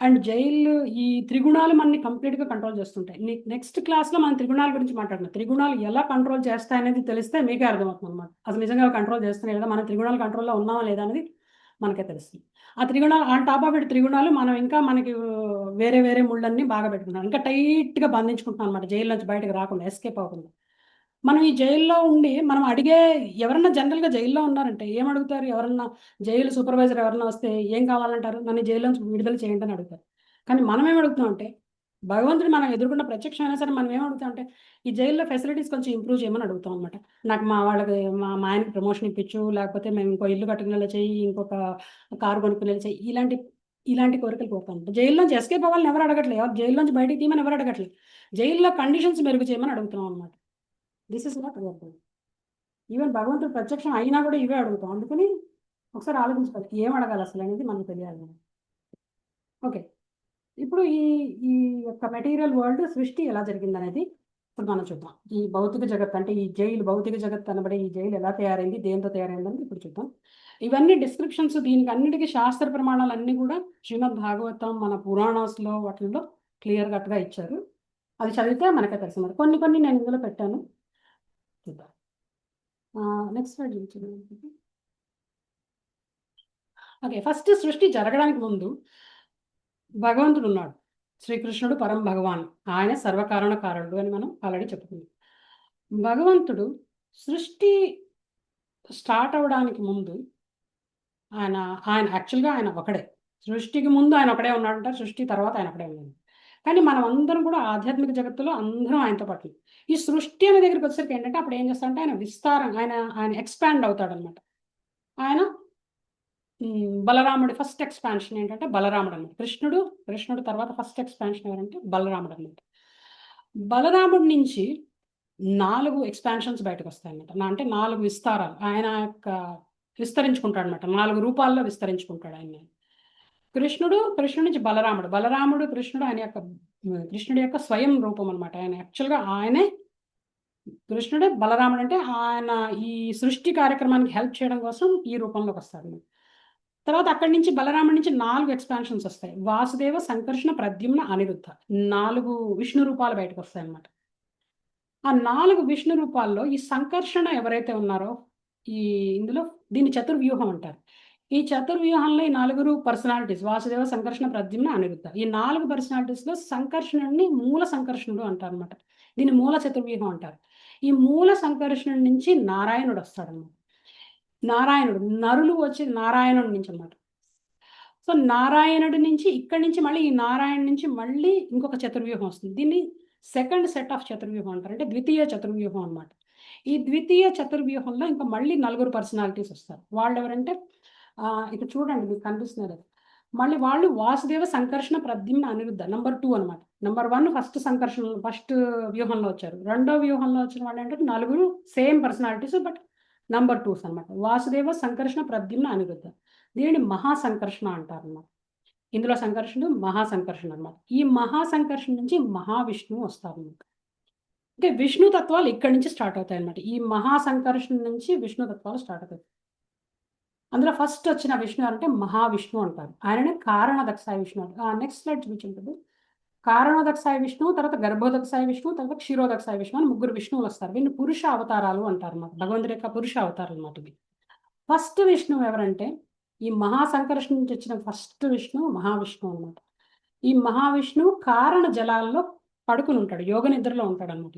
అండ్ జైలు ఈ త్రిగుణాలు మనని కంప్లీట్గా కంట్రోల్ చేస్తుంటాయి. నెక్స్ట్ క్లాస్లో మనం త్రిగుణాల గురించి మాట్లాడుతున్నాం. త్రిగుణాలు ఎలా కంట్రోల్ చేస్తాయనేది తెలిస్తే మీకే అర్థమవుతుంది అనమాట. అసలు నిజంగా కంట్రోల్ చేస్తున్నాయి లేదా, మన త్రిగుణాలు కంట్రోల్లో ఉన్నామా లేదా అనేది మనకే తెలుస్తుంది. ఆ త్రిగుణాలు ఆన్ టాప్ ఆఫ్ ఇట్ త్రిగుణాలు మనం ఇంకా మనకి వేరే వేరే ముళ్ళన్నీ బాగా పెట్టుకుంటాం, ఇంకా టైట్గా బంధించుకుంటున్నాం అనమాట, జైలు నుంచి బయటకు రాకుండా, ఎస్కేప్ అవ్వకుండా. మనం ఈ జైల్లో ఉండి మనం ఎవరన్నా జనరల్గా జైల్లో ఉన్నారంటే ఏం అడుగుతారు? ఎవరన్నా జైలు సూపర్వైజర్ ఎవరన్నా వస్తే ఏం కావాలంటారు? నన్ను జైల్లో నుంచి విడుదల చేయండి అని అడుగుతారు. కానీ మనం ఏమడుగుతాం అంటే భగవంతుడు మనం ఎదుర్కొన్న ప్రత్యక్షం అయినా సరే మనం ఏమడుగుతాం అంటే ఈ జైల్లో ఫెసిలిటీస్ కొంచెం ఇంప్రూవ్ చేయమని అడుగుతాం అనమాట. నాకు మా ఆయనకి ప్రమోషన్ ఇప్పించు, లేకపోతే మేము ఇంకో ఇల్లు కట్టుకునేలా చెయ్యి, ఇంకొక కారు కొనుక్కునేలా చెయ్యి, ఇలాంటి కోరికలు కోరుతాం. జైల్లోంచి ఎస్కేప్ అవ్వాలని ఎవరు అడగట్లేదు, జైల్లోంచి బయటికి తీయమని ఎవరు అడగట్లేదు, జైల్లో కండిషన్స్ మెరుగు చేయమని అడుగుతున్నాం అనమాట. This is not work. Even భగవంతుడు ప్రత్యక్షం అయినా కూడా ఇవే అడుగుతాం. అందుకని ఒకసారి ఆలోచించుకోవాలి ఏం అడగాలి అసలు అనేది మనకు తెలియాలి. ఓకే, ఇప్పుడు ఈ యొక్క మెటీరియల్ వరల్డ్ సృష్టి ఎలా జరిగింది అనేది ఇప్పుడు మనం చూద్దాం. ఈ భౌతిక జగత్ అంటే ఈ జైలు, భౌతిక జగత్ అనబడే ఈ జైలు ఎలా తయారైంది, దేంతో తయారైంది అనేది ఇప్పుడు చూద్దాం. ఇవన్నీ డిస్క్రిప్షన్స్, దీనికి అన్నిటికీ శాస్త్ర ప్రమాణాలు అన్నీ కూడా శ్రీమద్ భాగవతం మన పురాణాస్లో వాటిల్లో క్లియర్ కట్గా ఇచ్చారు. అది చదివితే మనకే తెలుసు. మరి కొన్ని నేను ఇందులో పెట్టాను, చూద్దాం. నెక్స్ట్ స్లైడ్ చూపించండి. ఓకే, ఫస్ట్ సృష్టి జరగడానికి ముందు భగవంతుడు ఉన్నాడు, శ్రీకృష్ణుడు పరం భగవాన్, ఆయన సర్వకారణ కారణుడు అని మనం ఆల్రెడీ చెప్పుకున్నాం. భగవంతుడు సృష్టి స్టార్ట్ అవ్వడానికి ముందు ఆయన యాక్చువల్గా ఆయన ఒకడే. సృష్టికి ముందు ఆయన ఒకడే ఉన్నాడంట, సృష్టి తర్వాత ఆయన ఒకడే ఉన్నాడు. కానీ మనం అందరం కూడా ఆధ్యాత్మిక జగత్తులో అందరం ఆయనతో పాటు. ఈ సృష్టి అనే దగ్గరికి వచ్చేసరికి ఏంటంటే అప్పుడు ఏం చేస్తాడంటే ఆయన విస్తారం, ఆయన ఎక్స్పాండ్ అవుతాడనమాట. ఆయన బలరాముడి ఫస్ట్ ఎక్స్పాన్షన్ ఏంటంటే బలరాముడు అన్నమాట. కృష్ణుడు తర్వాత ఫస్ట్ ఎక్స్పాన్షన్ ఎవరంటే బలరాముడు అన్నమాట. బలరాముడి నుంచి 4 ఎక్స్పాన్షన్స్ బయటకు వస్తాయన్నమాట. అంటే 4 విస్తారాలు ఆయన యొక్క విస్తరించుకుంటాడు అనమాట. 4 రూపాల్లో విస్తరించుకుంటాడు ఆయన. కృష్ణుడి నుంచి బలరాముడు కృష్ణుడు ఆయన యొక్క కృష్ణుడి యొక్క స్వయం రూపం అనమాట. ఆయన యాక్చువల్గా ఆయనే కృష్ణుడే. బలరాముడు అంటే ఆయన ఈ సృష్టి కార్యక్రమానికి హెల్ప్ చేయడం కోసం ఈ రూపంలోకి వస్తాడు. తర్వాత అక్కడి నుంచి బలరాముడి నుంచి 4 ఎక్స్పాన్షన్స్ వస్తాయి. వాసుదేవ, సంకర్షణ, ప్రద్యుమ్న, అనిరుద్ధ 4 విష్ణు రూపాలు బయటకు వస్తాయి అన్నమాట. ఆ 4 విష్ణు రూపాల్లో ఈ సంకర్షణ ఎవరైతే ఉన్నారో ఇందులో దీన్ని చతుర్వ్యూహం అంటారు. ఈ చతుర్వ్యూహంలో ఈ 4 పర్సనాలిటీస్ వాసుదేవ, సంకర్షణ, ప్రద్యుమ్న, అనిరుద్ధ ఈ 4 పర్సనాలిటీస్లో సంకర్షణుడిని మూల సంకర్షణుడు అంటారు అనమాట. దీన్ని మూల చతుర్వ్యూహం అంటారు. ఈ మూల సంకర్షణుడి నుంచి నారాయణుడు వస్తాడన్నమాట. నారాయణుడు నరులు వచ్చి నారాయణుడి నుంచి అన్నమాట. సో నారాయణుడి నుంచి ఇక్కడి నుంచి మళ్ళీ ఈ నారాయణ నుంచి మళ్ళీ ఇంకొక చతుర్వ్యూహం వస్తుంది. దీన్ని సెకండ్ సెట్ ఆఫ్ చతుర్వ్యూహం అంటారు. అంటే ద్వితీయ చతుర్వ్యూహం అన్నమాట. ఈ ద్వితీయ చతుర్వ్యూహంలో ఇంకా మళ్ళీ 4 పర్సనాలిటీస్ వస్తారు. వాళ్ళు ఎవరంటే ఇక్కడ చూడండి మీకు కనిపిస్తున్నారు. మళ్ళీ వాళ్ళు వాసుదేవ, సంకర్షణ, ప్రద్యుమ్న, అనిరుద్ధ నంబర్ 2 అనమాట. నంబర్ 1 ఫస్ట్ వ్యూహంలో వచ్చారు. రెండో వ్యూహంలో వచ్చిన వాళ్ళు ఏంటంటే 4 same personalities but number 2s అనమాట. వాసుదేవ, సంకర్షణ, ప్రద్యుమ్న, అనిరుద్ధ దీనిని మహాసంకర్షణ అంటారు అన్నమాట. ఇందులో సంకర్షణుడు మహాసంకర్షణ అనమాట. ఈ మహాసంకర్షణ నుంచి మహావిష్ణువు వస్తారు అన్నమాట. అంటే విష్ణు తత్వాలు ఇక్కడి నుంచి స్టార్ట్ అవుతాయి అనమాట. ఈ మహాసంకర్షణ నుంచి విష్ణు తత్వాలు స్టార్ట్ అవుతాయి. అందులో ఫస్ట్ వచ్చిన విష్ణు అంటే మహావిష్ణు అంటారు. ఆయననే కారణదక్షాయ విష్ణు. నెక్స్ట్ స్లైడ్ చూపించుంటుంది. కారణోదక్షాయ విష్ణువు, తర్వాత గర్భోదక్షాయ విష్ణువు, తర్వాత క్షీరోదక్షాయ విష్ణువు అని 3 విష్ణువులు వస్తారు. వీళ్ళు పురుష అవతారాలు అంటారు అన్నమాట. భగవంతుడి యొక్క పురుష అవతారాలు అన్నమాట. ఇవి ఫస్ట్ విష్ణువు ఎవరంటే ఈ మహాసంకర్షణ నుంచి వచ్చిన ఫస్ట్ విష్ణువు మహావిష్ణువు అనమాట. ఈ మహావిష్ణువు కారణ జలాల్లో పడుకుని ఉంటాడు, యోగ నిద్రలో ఉంటాడు అనమాట.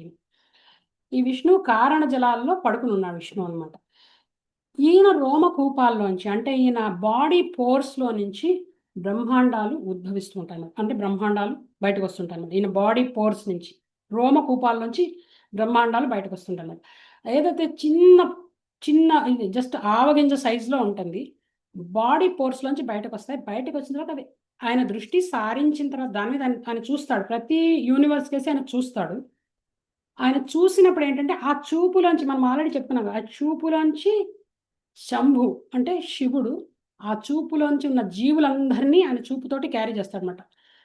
ఈ విష్ణువు కారణ జలాల్లో పడుకుని ఉన్నాడు విష్ణువు అనమాట. ఈయన రోమకూపాల్లోంచి అంటే ఈయన బాడీ పోర్స్లో నుంచి బ్రహ్మాండాలు ఉద్భవిస్తూ ఉంటాయి. అంటే బ్రహ్మాండాలు బయటకు వస్తుంటాయి. ఈయన బాడీ పోర్స్ నుంచి రోమకూపాల్లోంచి బ్రహ్మాండాలు బయటకు వస్తుంటాయి. ఏదైతే చిన్న ఇది జస్ట్ ఆవగింజ సైజులో ఉంటుంది. బాడీ పోర్స్లోంచి బయటకు వస్తాయి. బయటకు వచ్చిన తర్వాత అవి ఆయన దృష్టి సారించిన తర్వాత దాని మీద ఆయన చూస్తాడు. ప్రతి యూనివర్స్ కేసి ఆయన చూస్తాడు. ఆయన చూసినప్పుడు ఏంటంటే ఆ చూపులోంచి మనం ఆల్రెడీ చెప్పుకున్నాం, ఆ చూపులోంచి శంభు అంటే శివుడు ఆ చూపులోంచి ఉన్న జీవులందరినీ ఆయన చూపుతోటి క్యారీ చేస్తాడనమాట.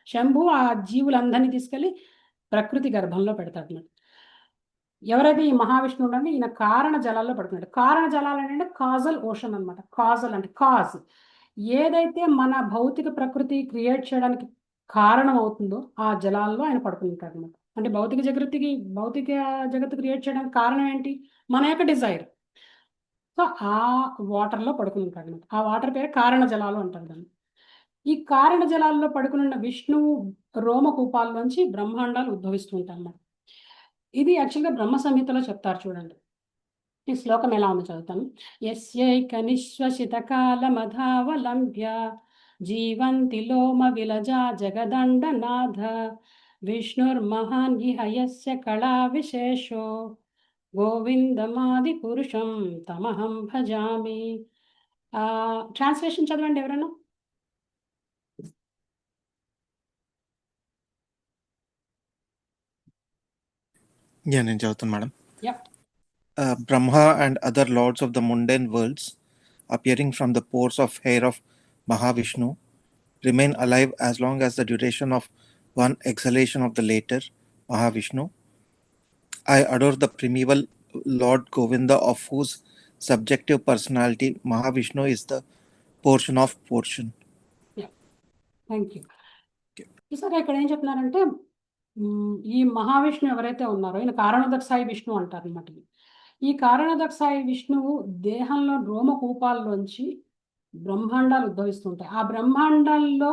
శంభు ఆ జీవులందరినీ తీసుకెళ్ళి ప్రకృతి గర్భంలో పెడతాడనమాట. ఎవరైతే ఈ మహావిష్ణువు ఉన్నాడో ఈయన కారణ జలాల్లో పడుతున్నాడు. కారణ జలాలు అంటే కాజల్ ఓషన్ అనమాట. కాజల్ అంటే కాజ్, ఏదైతే మన భౌతిక ప్రకృతి క్రియేట్ చేయడానికి కారణం అవుతుందో ఆ జలాల్లో ఆయన పడుకుంటాడు అనమాట. అంటే భౌతిక జగత్తు క్రియేట్ చేయడానికి కారణం ఏంటి? మన యొక్క డిజైర్. సో ఆ వాటర్లో పడుకుని ఉంటాడు అనమాట. ఆ వాటర్ పేరు కారణ జలాలు అంటారు దాన్ని. ఈ కారణ జలాల్లో పడుకున్న విష్ణువు రోమకూపాల్లోంచి బ్రహ్మాండాలు ఉద్భవిస్తూ ఉంటాయి అన్నమాట. ఇది యాక్చువల్గా బ్రహ్మ సంహితలో చెప్తారు చూడండి. ఈ శ్లోకం ఎలా ఉందో చదువుతాను. యస్యైక నిశ్వసిత కాలమధావలంబ్య జీవంతి లోమ విలజా జగదండనాథ విష్ణుర్మహాన్ ఇహ యస్య కళా విశేషో గోవిందమాది పురుషం తమహం భజామి. ట్రాన్స్లేషన్ చదవండి ఎవరైనా. Yeah, నేను చదువుతాను madam. Yep. Brahma and other lords of the mundane worlds, appearing from the pores of hair of Mahavishnu, remain alive as long as the duration of one exhalation of the later Mahavishnu. I adore the primeval Lord Govinda, of whose subjective personality Mahavishnu is the portion of portion. Thank you. ఈసారి ఇక్కడ ఏం చెప్తున్నారంటే ఈ మహావిష్ణు ఎవరైతే ఉన్నారో ఈయన కారణోదక్షాయి విష్ణు అంటారు అనమాట. ఈ కారణోదక్షాయి విష్ణువు దేహంలో రోమకూపాల్లోంచి బ్రహ్మాండాలు ఉద్భవిస్తుంటాయి. ఆ బ్రహ్మాండాల్లో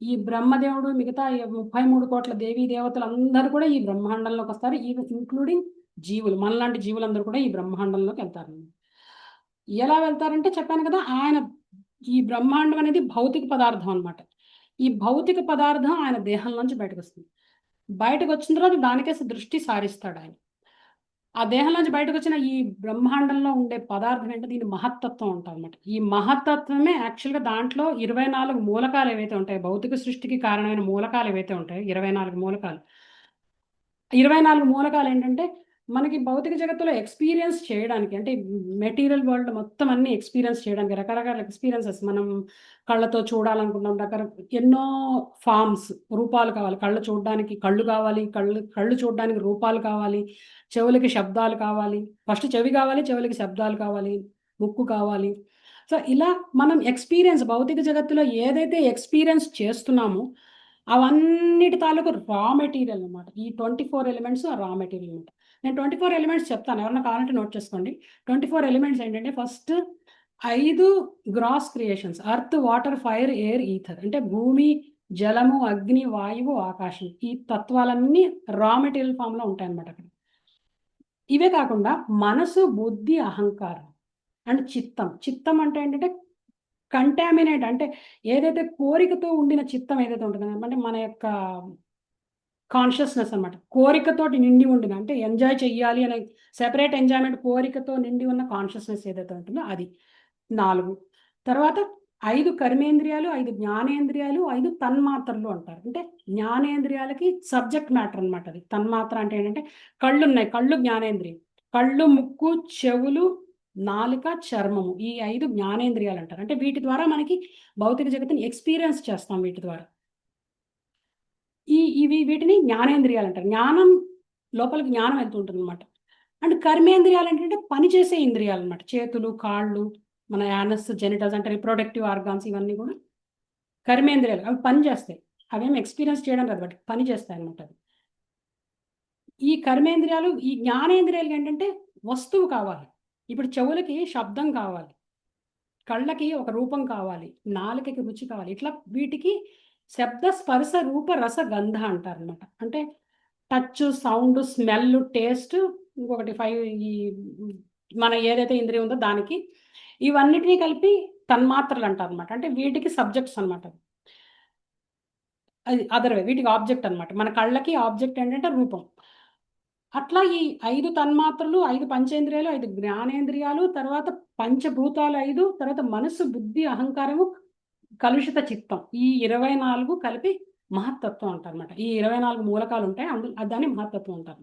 ఈ బ్రహ్మదేవుడు మిగతా 33 కోట్ల దేవీ దేవతలు అందరూ కూడా ఈ బ్రహ్మాండంలోకి వస్తారు. ఇంక్లూడింగ్ జీవులు, మనలాంటి జీవులందరూ కూడా ఈ బ్రహ్మాండంలోకి వెళ్తారు. ఎలా వెళ్తారంటే చెప్పాను కదా, ఆయన ఈ బ్రహ్మాండం అనేది భౌతిక పదార్థం అనమాట. ఈ భౌతిక పదార్థం ఆయన దేహంలోంచి బయటకు వస్తుంది. బయటకు వచ్చిన తర్వాత దానికేసి దృష్టి సారిస్తాడు ఆయన. ఆ దేహంలోంచి బయటకు వచ్చిన ఈ బ్రహ్మాండంలో ఉండే పదార్థం ఏంటో దీని మహత్తత్వం ఉంటుంది అనమాట. ఈ మహత్తత్వమే యాక్చువల్గా దాంట్లో 24 మూలకాలు ఏవైతే ఉంటాయి, భౌతిక సృష్టికి కారణమైన మూలకాలు ఏవైతే ఉంటాయో 24 మూలకాలు. 24 మూలకాలు ఏంటంటే మనకి భౌతిక జగత్తులో ఎక్స్పీరియన్స్ చేయడానికి, అంటే మెటీరియల్ వరల్డ్ మొత్తం అన్ని ఎక్స్పీరియన్స్ చేయడానికి రకరకాల ఎక్స్పీరియన్సెస్ మనం కళ్ళతో చూడాలనుకుంటాం. ఎన్నో ఫామ్స్, రూపాలు కావాలి. కళ్ళు చూడడానికి కళ్ళు కావాలి, కళ్ళు చూడడానికి రూపాలు కావాలి, చెవులకి శబ్దాలు కావాలి. ఫస్ట్ చెవి కావాలి, చెవులకి శబ్దాలు కావాలి, ముక్కు కావాలి. సో ఇలా మనం ఎక్స్పీరియన్స్ భౌతిక జగత్తులో ఏదైతే ఎక్స్పీరియన్స్ చేస్తున్నామో అవన్నిటి తాలూకు రా మెటీరియల్ అనమాట. ఈ 24 ఎలిమెంట్స్ ఆ రా మెటీరియల్ అనమాట. నేను 24 ఎలిమెంట్స్ చెప్తాను, ఎవరన్నా కావాలంటే నోట్ చేసుకోండి. 24 ఎలిమెంట్స్ ఏంటంటే first 5 gross creations: earth, water, fire, air, ether. అంటే భూమి, జలము, అగ్ని, వాయువు, ఆకాశం. ఈ తత్వాలన్నీ రా మెటీరియల్ ఫామ్లో ఉంటాయి అన్నమాట అక్కడ. ఇవే కాకుండా మనసు, బుద్ధి, అహంకారం అండ్ చిత్తం. చిత్తం అంటే ఏంటంటే కంటామినేట్, అంటే ఏదైతే కోరికతో ఉండిన చిత్తం ఏదైతే ఉంటుందో, అంటే మన యొక్క కాన్షియస్నెస్ అనమాట, కోరికతోటి నిండి ఉండిన, అంటే ఎంజాయ్ చెయ్యాలి అనే సెపరేట్ ఎంజాయ్మెంట్, కోరికతో నిండి ఉన్న కాన్షియస్నెస్ ఏదైతే ఉంటుందో అది 4. తర్వాత 5 కర్మేంద్రియాలు, 5 జ్ఞానేంద్రియాలు, 5 తన్మాత్రలు అంటారు. అంటే జ్ఞానేంద్రియాలకి సబ్జెక్ట్ మ్యాటర్ అనమాట అది. తన్మాత్ర అంటే ఏంటంటే కళ్ళు ఉన్నాయి, కళ్ళు జ్ఞానేంద్రియం. కళ్ళు, ముక్కు, చెవులు, నాలుక, చర్మము, ఈ 5 జ్ఞానేంద్రియాలు అంటారు. అంటే వీటి ద్వారా మనకి భౌతిక జగత్తుని ఎక్స్పీరియన్స్ చేస్తాం వీటి ద్వారా. వీటిని జ్ఞానేంద్రియాలు అంటారు. జ్ఞానం లోపలికి జ్ఞానం వెళ్తుంటుంది అనమాట. అండ్ కర్మేంద్రియాలు ఏంటంటే పనిచేసే ఇంద్రియాలు అనమాట. చేతులు, కాళ్ళు, మన యానస్, జెనిటల్స్ అంటే రిప్రొడక్టివ్ ఆర్గాన్స్, ఇవన్నీ కూడా కర్మేంద్రియాలు. అవి పని చేస్తాయి. అవేమి ఎక్స్పీరియన్స్ చేయడం కాదు, బట్ పని చేస్తాయి అనమాట. అది ఈ కర్మేంద్రియాలు. ఈ జ్ఞానేంద్రియాలు ఏంటంటే వస్తువు కావాలి. ఇప్పుడు చెవులకి శబ్దం కావాలి, కళ్ళకి ఒక రూపం కావాలి, నాలుకకి రుచి కావాలి. ఇట్లా వీటికి శబ్ద, స్పర్శ, రూప, రస, గంధ అంటారు అనమాట. అంటే టచ్, సౌండ్, స్మెల్, టేస్ట్, ఇంకొకటి 5 ఈ మన ఏదైతే ఇంద్రియం ఉందో దానికి, ఇవన్నిటినీ కలిపి తన్మాత్రలు అంటారు అనమాట. అంటే వీటికి సబ్జెక్ట్స్ అనమాట. అది అదర్ వే, వీటికి ఆబ్జెక్ట్ అనమాట. మన కళ్ళకి ఆబ్జెక్ట్ ఏంటంటే రూపం. అట్లా ఈ 5 తన్మాత్రలు, 5 పంచేంద్రియాలు, 5 జ్ఞానేంద్రియాలు, తర్వాత పంచభూతాలు 5, తర్వాత మనసు, బుద్ధి, అహంకారము, కలుషిత చిత్తం, ఈ 24 కలిపి మహత్తత్వం అంటారు అనమాట. ఈ 24 మూలకాలు ఉంటాయి, దాన్ని మహత్తత్వం అంటారు.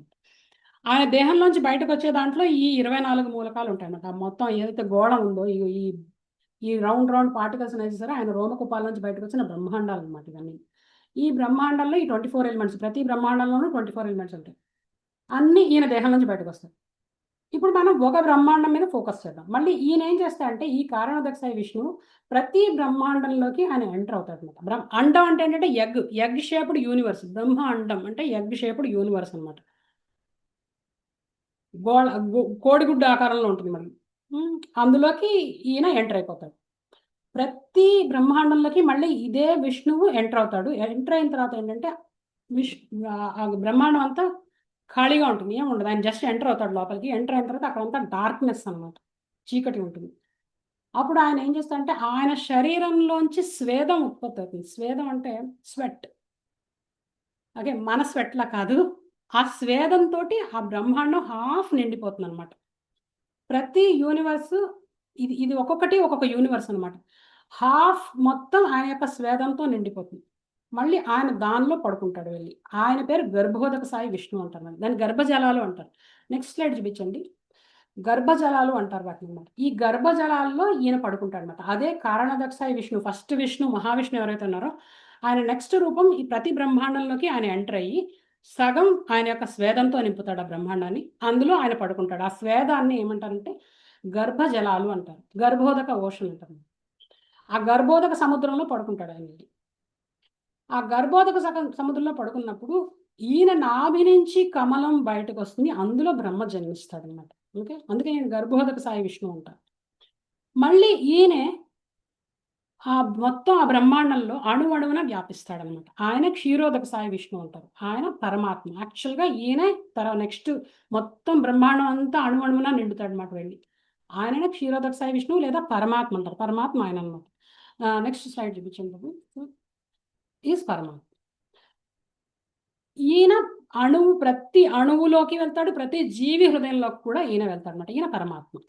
ఆయన దేహంలోంచి బయటకు వచ్చే దాంట్లో ఈ 24 మూలకాలు ఉంటాయి అన్నమాట. మొత్తం ఏదైతే గోళ ఉందో, ఈ రౌండ్ పార్టికల్స్ అనేది సరే ఆయన రోమకుపాల నుంచి బయటకు వచ్చిన బ్రహ్మాండాలు అనమాట ఇవన్నీ. ఈ బ్రహ్మాండంలో ఈ 24 ఎలిమెంట్స్, ప్రతి బ్రహ్మాండంలోనూ 24 ఎలిమెంట్స్ ఉంటాయి. అన్నీ ఈయన దేహం నుంచి బయటకు వస్తాయి. ఇప్పుడు మనం ఒక బ్రహ్మాండం మీద ఫోకస్ చేద్దాం. మళ్ళీ ఈయన ఏం చేస్తాడంటే ఈ కారణోదకసాయి విష్ణువు ప్రతి బ్రహ్మాండంలోకి ఆయన ఎంటర్ అవుతాడు అనమాట. అండం అంటే ఏంటంటే ఎగ్ షేప్డ్ యూనివర్స్. బ్రహ్మ అండం అంటే ఎగ్ షేప్డ్ యూనివర్స్ అనమాట. కోడిగుడ్డు ఆకారంలో ఉంటుంది మరి. అందులోకి ఈయన ఎంటర్ అయిపోతాడు. ప్రతి బ్రహ్మాండంలోకి మళ్ళీ ఇదే విష్ణువు ఎంటర్ అవుతాడు. ఎంటర్ అయిన తర్వాత ఏంటంటే బ్రహ్మాండం అంతా ఖాళీగా ఉంటుంది, ఏం ఉండదు. ఆయన జస్ట్ ఎంటర్ అవుతాడు లోపలికి. ఎంటర్ అయిన తర్వాత అక్కడంతా డార్క్నెస్ అనమాట, చీకటి ఉంటుంది. అప్పుడు ఆయన ఏం చేస్తాడంటే ఆయన శరీరంలోంచి స్వేదం ఉత్పత్తి అవుతుంది. స్వేదం అంటే స్వెట్, ఓకే, మన స్వెట్లా కాదు. ఆ స్వేదంతో ఆ బ్రహ్మాండం హాఫ్ నిండిపోతుంది అనమాట. ప్రతి యూనివర్స్ ఇది ఒక్కొక్కటి ఒక్కొక్క యూనివర్స్ అనమాట. హాఫ్ మొత్తం ఆయన యొక్క స్వేదంతో నిండిపోతుంది. మళ్ళీ ఆయన దానిలో పడుకుంటాడు వెళ్ళి. ఆయన పేరు గర్భోదకసాయి విష్ణు అంటారు. దాన్ని గర్భజలాలు అంటారు. నెక్స్ట్ స్లైడ్ చూపించండి. గర్భజలాలు అంటారు వాటిని అనమాట. ఈ గర్భజలాల్లో ఈయన పడుకుంటాడు అనమాట. అదే కారణోదకసాయి విష్ణు, ఫస్ట్ విష్ణు, మహావిష్ణు ఎవరైతే ఉన్నారో ఆయన నెక్స్ట్ రూపం ఈ ప్రతి బ్రహ్మాండంలోకి ఆయన ఎంటర్ అయ్యి సగం ఆయన యొక్క స్వేదంతో నింపుతాడు ఆ బ్రహ్మాండాన్ని. అందులో ఆయన పడుకుంటాడు. ఆ స్వేదాన్ని ఏమంటారంటే గర్భజలాలు అంటారు, గర్భోదక ఓషన్ అంటారు. ఆ గర్భోదక సముద్రంలో పడుకుంటాడు ఆయన. ఆ గర్భోదక సముద్రంలో పడుకున్నప్పుడు ఈయన నాభి నుంచి కమలం బయటకు వస్తుంది, అందులో బ్రహ్మ జన్మిస్తాడు అనమాట. ఓకే, అందుకే నేను గర్భోదకసాయి విష్ణు అంటాను. మళ్ళీ ఈయనే మొత్తం ఆ బ్రహ్మాండంలో అణువణువున వ్యాపిస్తాడనమాట. ఆయన క్షీరోదకసాయి విష్ణు అంటారు. ఆయన పరమాత్మ. యాక్చువల్గా ఈయనే నెక్స్ట్ మొత్తం బ్రహ్మాండం అంతా అణువణువున నిండుతాడు అనమాట వెళ్ళి. ఆయననే క్షీరోదకసాయి విష్ణువు లేదా పరమాత్మ అంటారు. పరమాత్మ ఆయన అనమాట. నెక్స్ట్ స్లైడ్ చూపించండి బాబు. ఈజ్ పరమాత్మ. ఈయన ప్రతి అణువులోకి వెళ్తాడు, ప్రతి జీవి హృదయంలోకి కూడా ఈయన వెళ్తాడు అనమాట. ఈయన పరమాత్మ.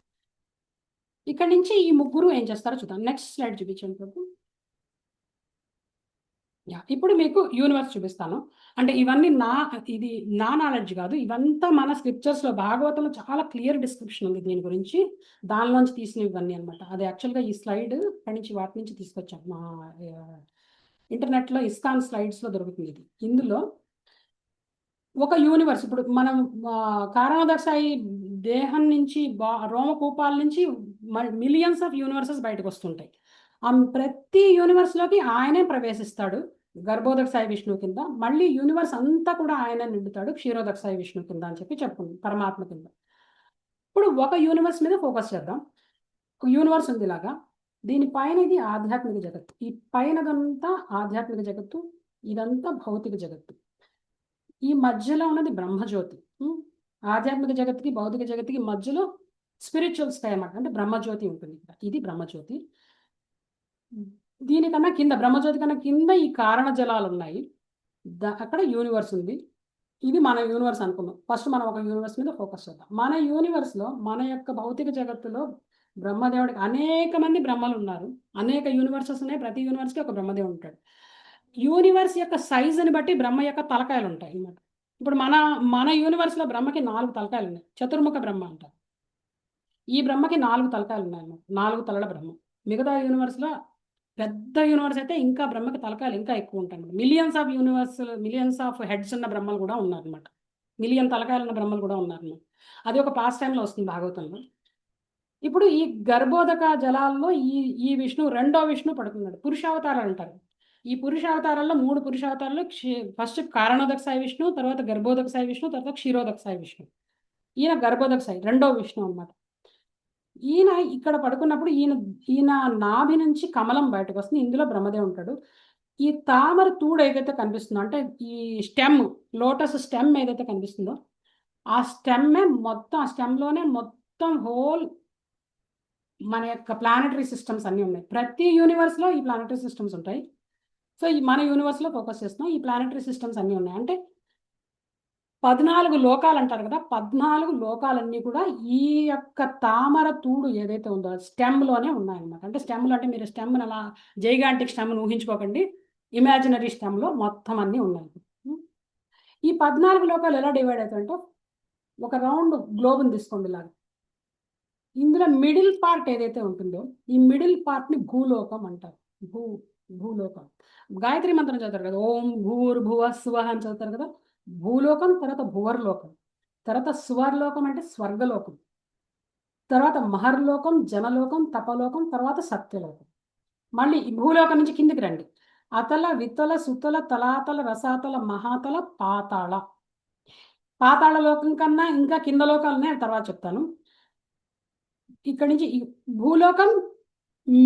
ఇక్కడ నుంచి ఈ ముగ్గురు ఏం చేస్తారో చూద్దాం. నెక్స్ట్ స్లైడ్ చూపించండి ప్రభు. ఇప్పుడు మీకు యూనివర్స్ చూపిస్తాను. అంటే ఇవన్నీ ఇది నా నాలెడ్జ్ కాదు, ఇవంతా మన స్క్రిప్చర్స్లో భాగవతంలో చాలా క్లియర్ డిస్క్రిప్షన్ ఉంది దీని గురించి. దానిలోంచి తీసినవి ఇవన్నీ అనమాట. అది యాక్చువల్గా ఈ స్లైడ్ అక్కడి నుంచి వాటి నుంచి తీసుకొచ్చాం. మా ఇంటర్నెట్లో ఇస్కాన్ స్లైడ్స్లో దొరుకుతుంది ఇది. ఇందులో ఒక యూనివర్స్, ఇప్పుడు మనం కారణోదక సాయి దేహం నుంచి రోమకూపాల నుంచి మిలియన్స్ ఆఫ్ యూనివర్సెస్ బయటకు వస్తుంటాయి. ఆ ప్రతి యూనివర్స్లోకి ఆయనే ప్రవేశిస్తాడు గర్భోదక సాయి విష్ణు కింద. మళ్ళీ యూనివర్స్ అంతా కూడా ఆయన నిండుతాడు క్షీరోదక సాయి విష్ణు కింద అని చెప్పి చెప్పుకుంది, పరమాత్మ కింద. ఇప్పుడు ఒక యూనివర్స్ మీద ఫోకస్ చేద్దాం. ఒక యూనివర్స్ ఉంది ఇలాగా, దీనిపైన ఇది ఆధ్యాత్మిక జగత్తు, ఈ పైనదంతా ఆధ్యాత్మిక జగత్తు, ఇదంతా భౌతిక జగత్తు. ఈ మధ్యలో ఉన్నది బ్రహ్మజ్యోతి. ఆధ్యాత్మిక జగత్తుకి భౌతిక జగత్తుకి మధ్యలో స్పిరిచువల్ స్కై అన్నమాట, అంటే బ్రహ్మజ్యోతి ఉంటుంది. ఇది బ్రహ్మజ్యోతి. దీనికన్నా కింద, బ్రహ్మజ్యోతి కన్నా కింద ఈ కారణ జలాలు ఉన్నాయి. అక్కడ యూనివర్స్ ఉంది. ఇది మన యూనివర్స్ అనుకుందాం. ఫస్ట్ మనం ఒక యూనివర్స్ మీద ఫోకస్ చేద్దాం. మన యూనివర్స్లో, మన యొక్క భౌతిక జగత్తులో బ్రహ్మదేవుడికి అనేక మంది బ్రహ్మలు ఉన్నారు, అనేక యూనివర్సెస్ ఉన్నాయి. ప్రతి యూనివర్స్కి ఒక బ్రహ్మదేవుడు ఉంటాడు. యూనివర్స్ యొక్క సైజుని బట్టి బ్రహ్మ యొక్క తలకాయలు ఉంటాయి అన్నమాట. ఇప్పుడు మన యూనివర్స్లో బ్రహ్మకి 4 తలకాయలు ఉన్నాయి, చతుర్ముఖ బ్రహ్మ అంటారు. ఈ బ్రహ్మకి 4 తలకాయలు ఉన్నాయి అన్నమాట, 4 తలల బ్రహ్మ. మిగతా యూనివర్స్లో పెద్ద యూనివర్స్ అయితే ఇంకా బ్రహ్మకి తలకాయలు ఇంకా ఎక్కువ ఉంటాయి. మిలియన్స్ ఆఫ్ హెడ్స్ ఉన్న బ్రహ్మలు కూడా ఉన్నారనమాట, మిలియన్ తలకాయలు ఉన్న బ్రహ్మలు కూడా ఉన్నారన్నమాట. అది ఒక పాస్ట్ టైంలో వస్తుంది భాగవతంలో. ఇప్పుడు ఈ గర్భోదక జలాల్లో ఈ విష్ణు, రెండో విష్ణు పడుతున్నాడు. పురుషావతారాలు అంటారు. ఈ పురుషావతారాల్లో 3 పురుషావతారాలు, ఫస్ట్ కారణోదక సాయి విష్ణు, తర్వాత గర్భోదక సాయి విష్ణు, తర్వాత క్షీరోదక సాయి విష్ణు. ఈయన గర్భోదక సాయి రెండో విష్ణు అన్నమాట. ఈయన ఇక్కడ పడుకున్నప్పుడు ఈయన నాభి నుంచి కమలం బయటకు వస్తుంది, ఇందులో బ్రహ్మదేవుడు ఉంటాడు. ఈ తామర తూడు ఏదైతే కనిపిస్తుందో, అంటే ఈ స్టెమ్, లోటస్ స్టెమ్ ఏదైతే కనిపిస్తుందో, ఆ స్టెమ్లోనే మొత్తం హోల్ మన యొక్క ప్లానటరీ సిస్టమ్స్ అన్నీ ఉన్నాయి. ప్రతి యూనివర్స్లో ఈ ప్లానటరీ సిస్టమ్స్ ఉంటాయి. సో మన యూనివర్స్లో ఫోకస్ చేస్తున్నాం. ఈ ప్లానటరీ సిస్టమ్స్ అన్నీ ఉన్నాయి. అంటే 14 లోకాలు అంటారు కదా, 14 లోకాలన్నీ కూడా ఈ యొక్క తామర తూడు ఏదైతే ఉందో స్టెమ్లోనే ఉన్నాయన్నమాట. అంటే స్టెమ్లో అంటే మీరు స్టెమ్ని అలా జైగాంటిక్ స్టెమ్ని ఊహించుకోకండి, ఇమాజినరీ స్టెమ్లో మొత్తం అన్నీ ఉన్నాయి. ఈ 14 లోకాలు ఎలా డివైడ్ అవుతాయంటే, ఒక రౌండ్ గ్లోబ్ని తీసుకోండి ఇలాగా. ఇందులో మిడిల్ పార్ట్ ఏదైతే ఉంటుందో, ఈ మిడిల్ పార్ట్ని భూలోకం అంటారు. భూలోకం. గాయత్రి మంత్రం చదువుతారు కదా, ఓం భూర్భువ స్వః అని చదువుతారు కదా. భూలోకం, తర్వాత భువర్లోకం, తర్వాత సువర్లోకం అంటే స్వర్గలోకం, తర్వాత మహర్లోకం, జనలోకం, తపలోకం, తర్వాత సత్యలోకం. మళ్ళీ ఈ భూలోకం నుంచి కిందికి రండి. అతల, వితల, సుతల, తలాతల, రసాతల, మహాతల, పాతాళ. పాతాళ లోకం కన్నా ఇంకా కింద లోకాలనే తర్వాత చెప్తాను. ఇక్కడి నుంచి భూలోకం